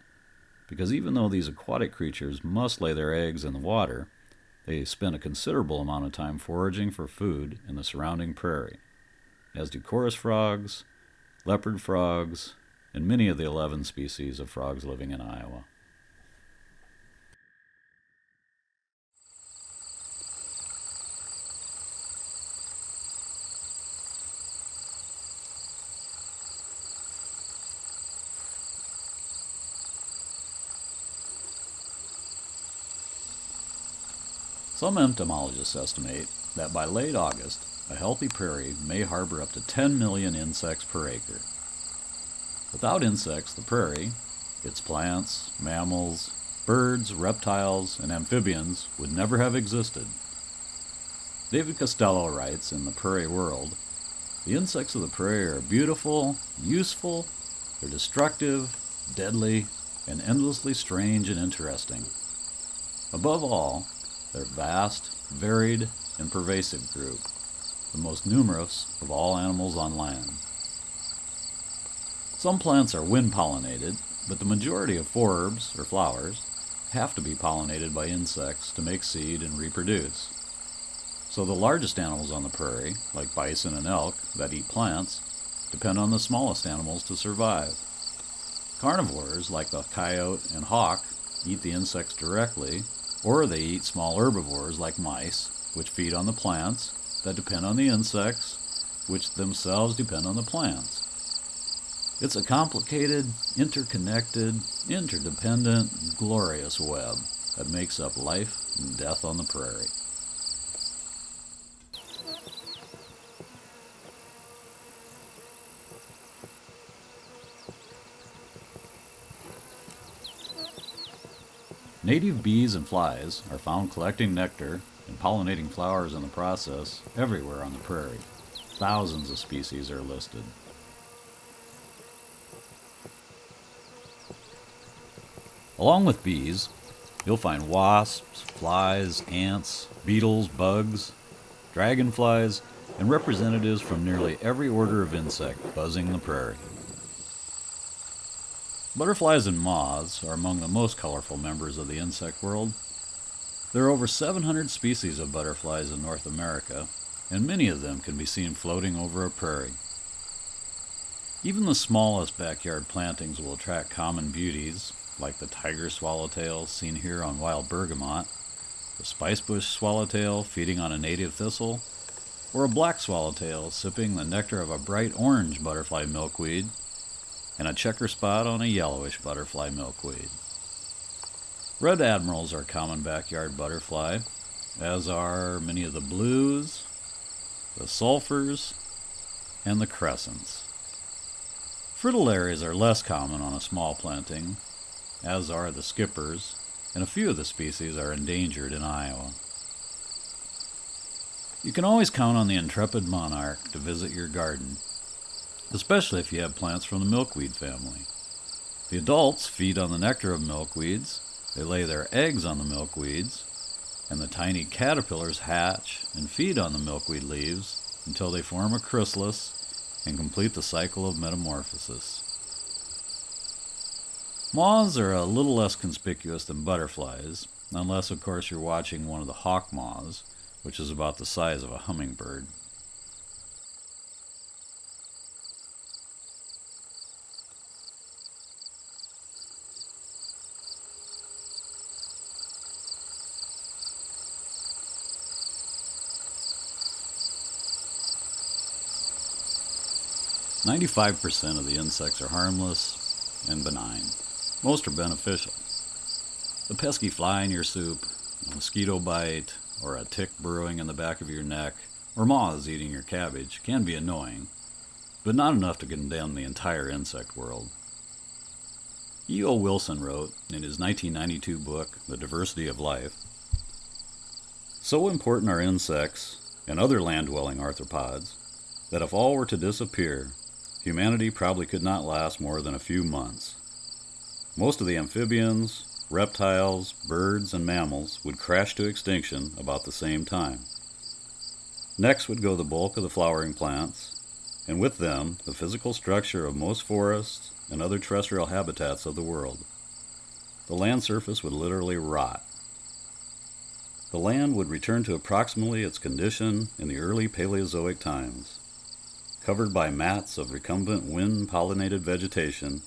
because even though these aquatic creatures must lay their eggs in the water, they spend a considerable amount of time foraging for food in the surrounding prairie, as do chorus frogs, leopard frogs, and many of the 11 species of frogs living in Iowa. Some entomologists estimate that by late August, a healthy prairie may harbor up to 10 million insects per acre. Without insects, the prairie, its plants, mammals, birds, reptiles, and amphibians would never have existed. David Costello writes in The Prairie World, "The insects of the prairie are beautiful, useful, they're destructive, deadly, and endlessly strange and interesting. Above all, they're vast, varied, and pervasive group, the most numerous of all animals on land." Some plants are wind-pollinated, but the majority of forbs, or flowers, have to be pollinated by insects to make seed and reproduce. So the largest animals on the prairie, like bison and elk that eat plants, depend on the smallest animals to survive. Carnivores, like the coyote and hawk, eat the insects directly, or they eat small herbivores like mice, which feed on the plants that depend on the insects, which themselves depend on the plants. It's a complicated, interconnected, interdependent, glorious web that makes up life and death on the prairie. Native bees and flies are found collecting nectar and pollinating flowers in the process everywhere on the prairie. Thousands of species are listed. Along with bees, you'll find wasps, flies, ants, beetles, bugs, dragonflies, and representatives from nearly every order of insect buzzing the prairie. Butterflies and moths are among the most colorful members of the insect world. There are over 700 species of butterflies in North America, and many of them can be seen floating over a prairie. Even the smallest backyard plantings will attract common beauties, like the tiger swallowtail seen here on wild bergamot, the spicebush swallowtail feeding on a native thistle, or a black swallowtail sipping the nectar of a bright orange butterfly milkweed, and a checker spot on a yellowish butterfly milkweed. Red admirals are a common backyard butterfly, as are many of the blues, the sulfurs, and the crescents. Fritillaries are less common on a small planting, as are the skippers, and a few of the species are endangered in Iowa. You can always count on the intrepid monarch to visit your garden, especially if you have plants from the milkweed family. The adults feed on the nectar of milkweeds, they lay their eggs on the milkweeds, and the tiny caterpillars hatch and feed on the milkweed leaves until they form a chrysalis and complete the cycle of metamorphosis. Moths are a little less conspicuous than butterflies, unless of course you're watching one of the hawk moths, which is about the size of a hummingbird. "95% of the insects are harmless and benign. Most are beneficial. The pesky fly in your soup, a mosquito bite, or a tick burrowing in the back of your neck, or moths eating your cabbage can be annoying, but not enough to condemn the entire insect world." E.O. Wilson wrote in his 1992 book, The Diversity of Life, "So important are insects and other land-dwelling arthropods that if all were to disappear, humanity probably could not last more than a few months. Most of the amphibians, reptiles, birds, and mammals would crash to extinction about the same time. Next would go the bulk of the flowering plants, and with them the physical structure of most forests and other terrestrial habitats of the world. The land surface would literally rot. The land would return to approximately its condition in the early Paleozoic times, covered by mats of recumbent wind-pollinated vegetation,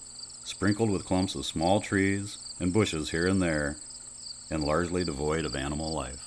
sprinkled with clumps of small trees and bushes here and there, and largely devoid of animal life."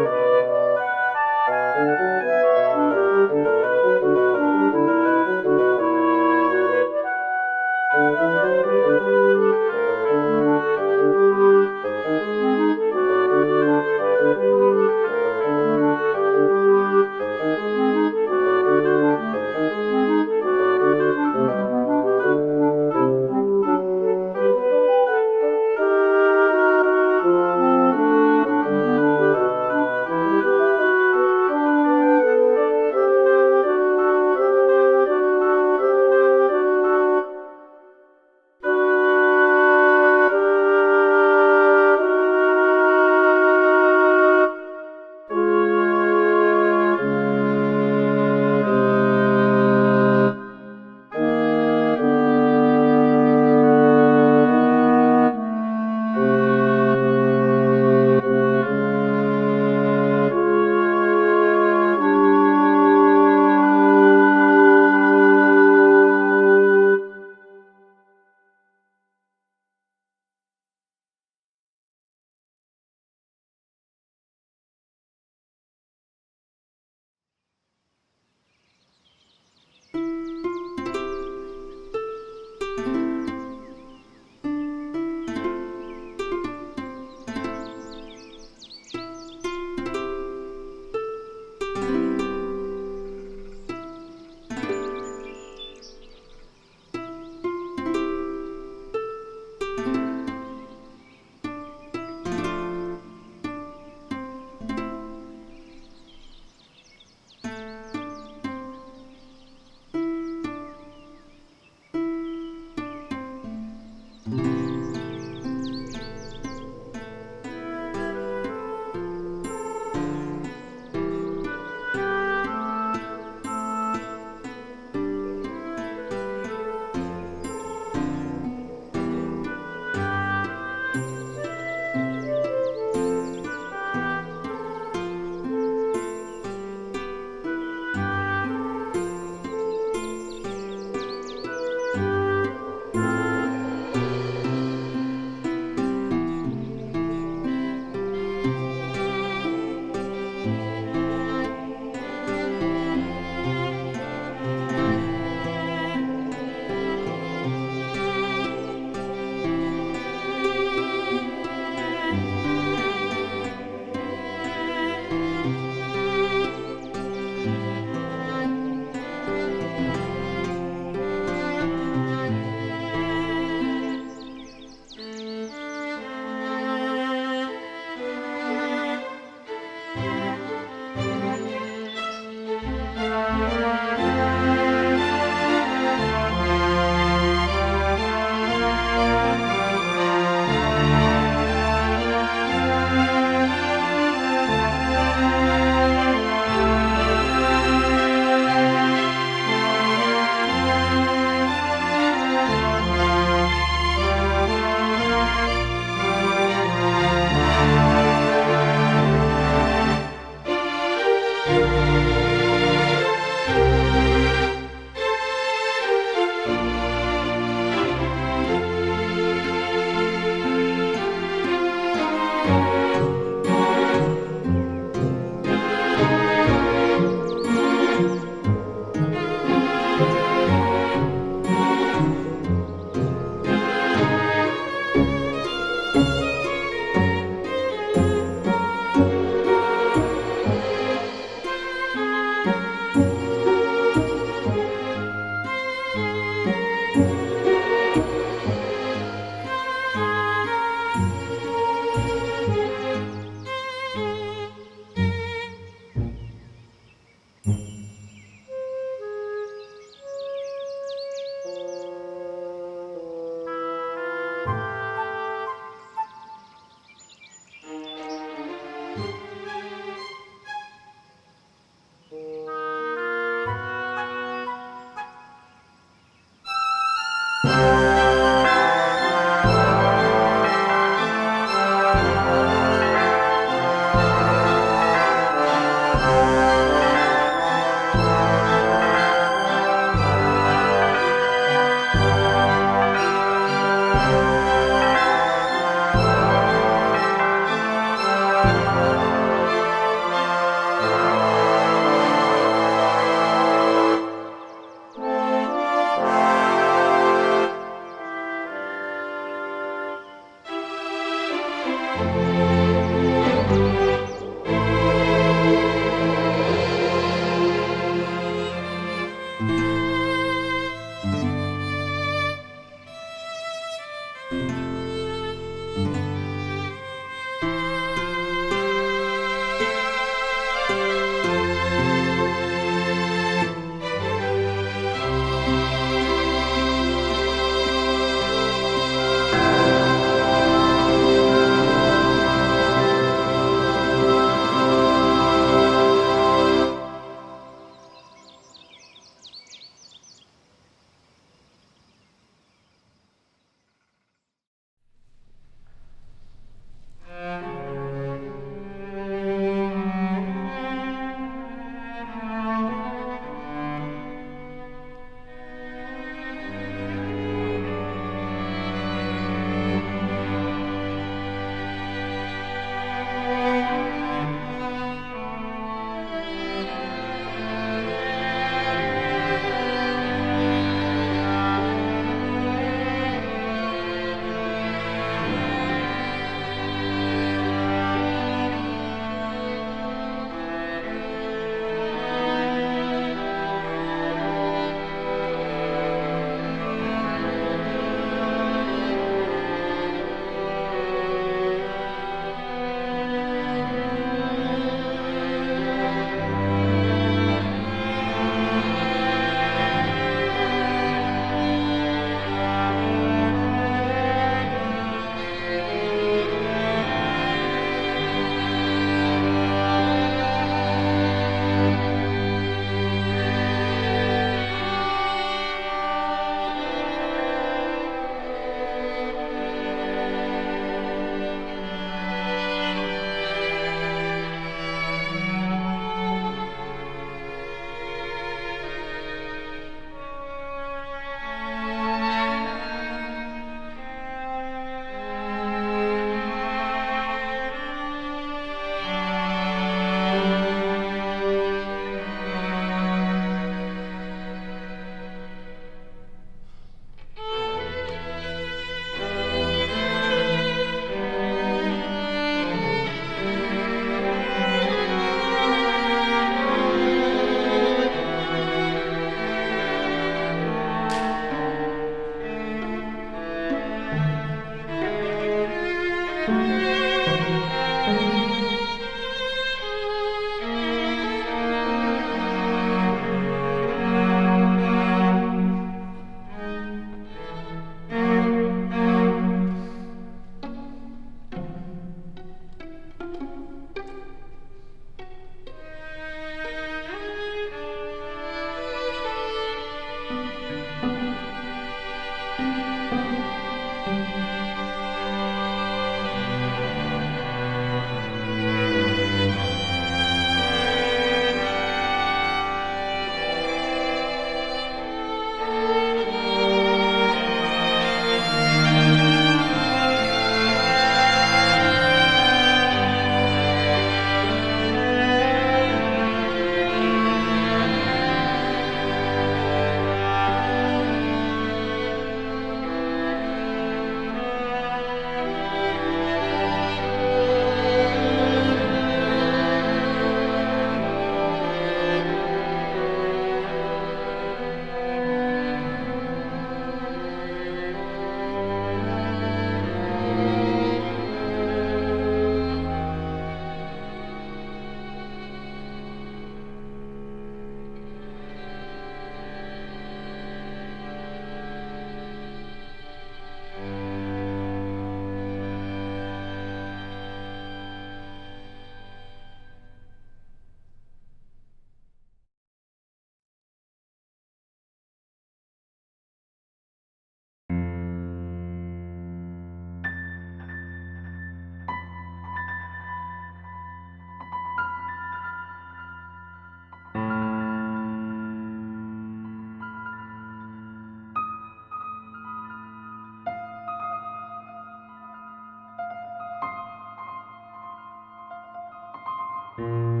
Thank you.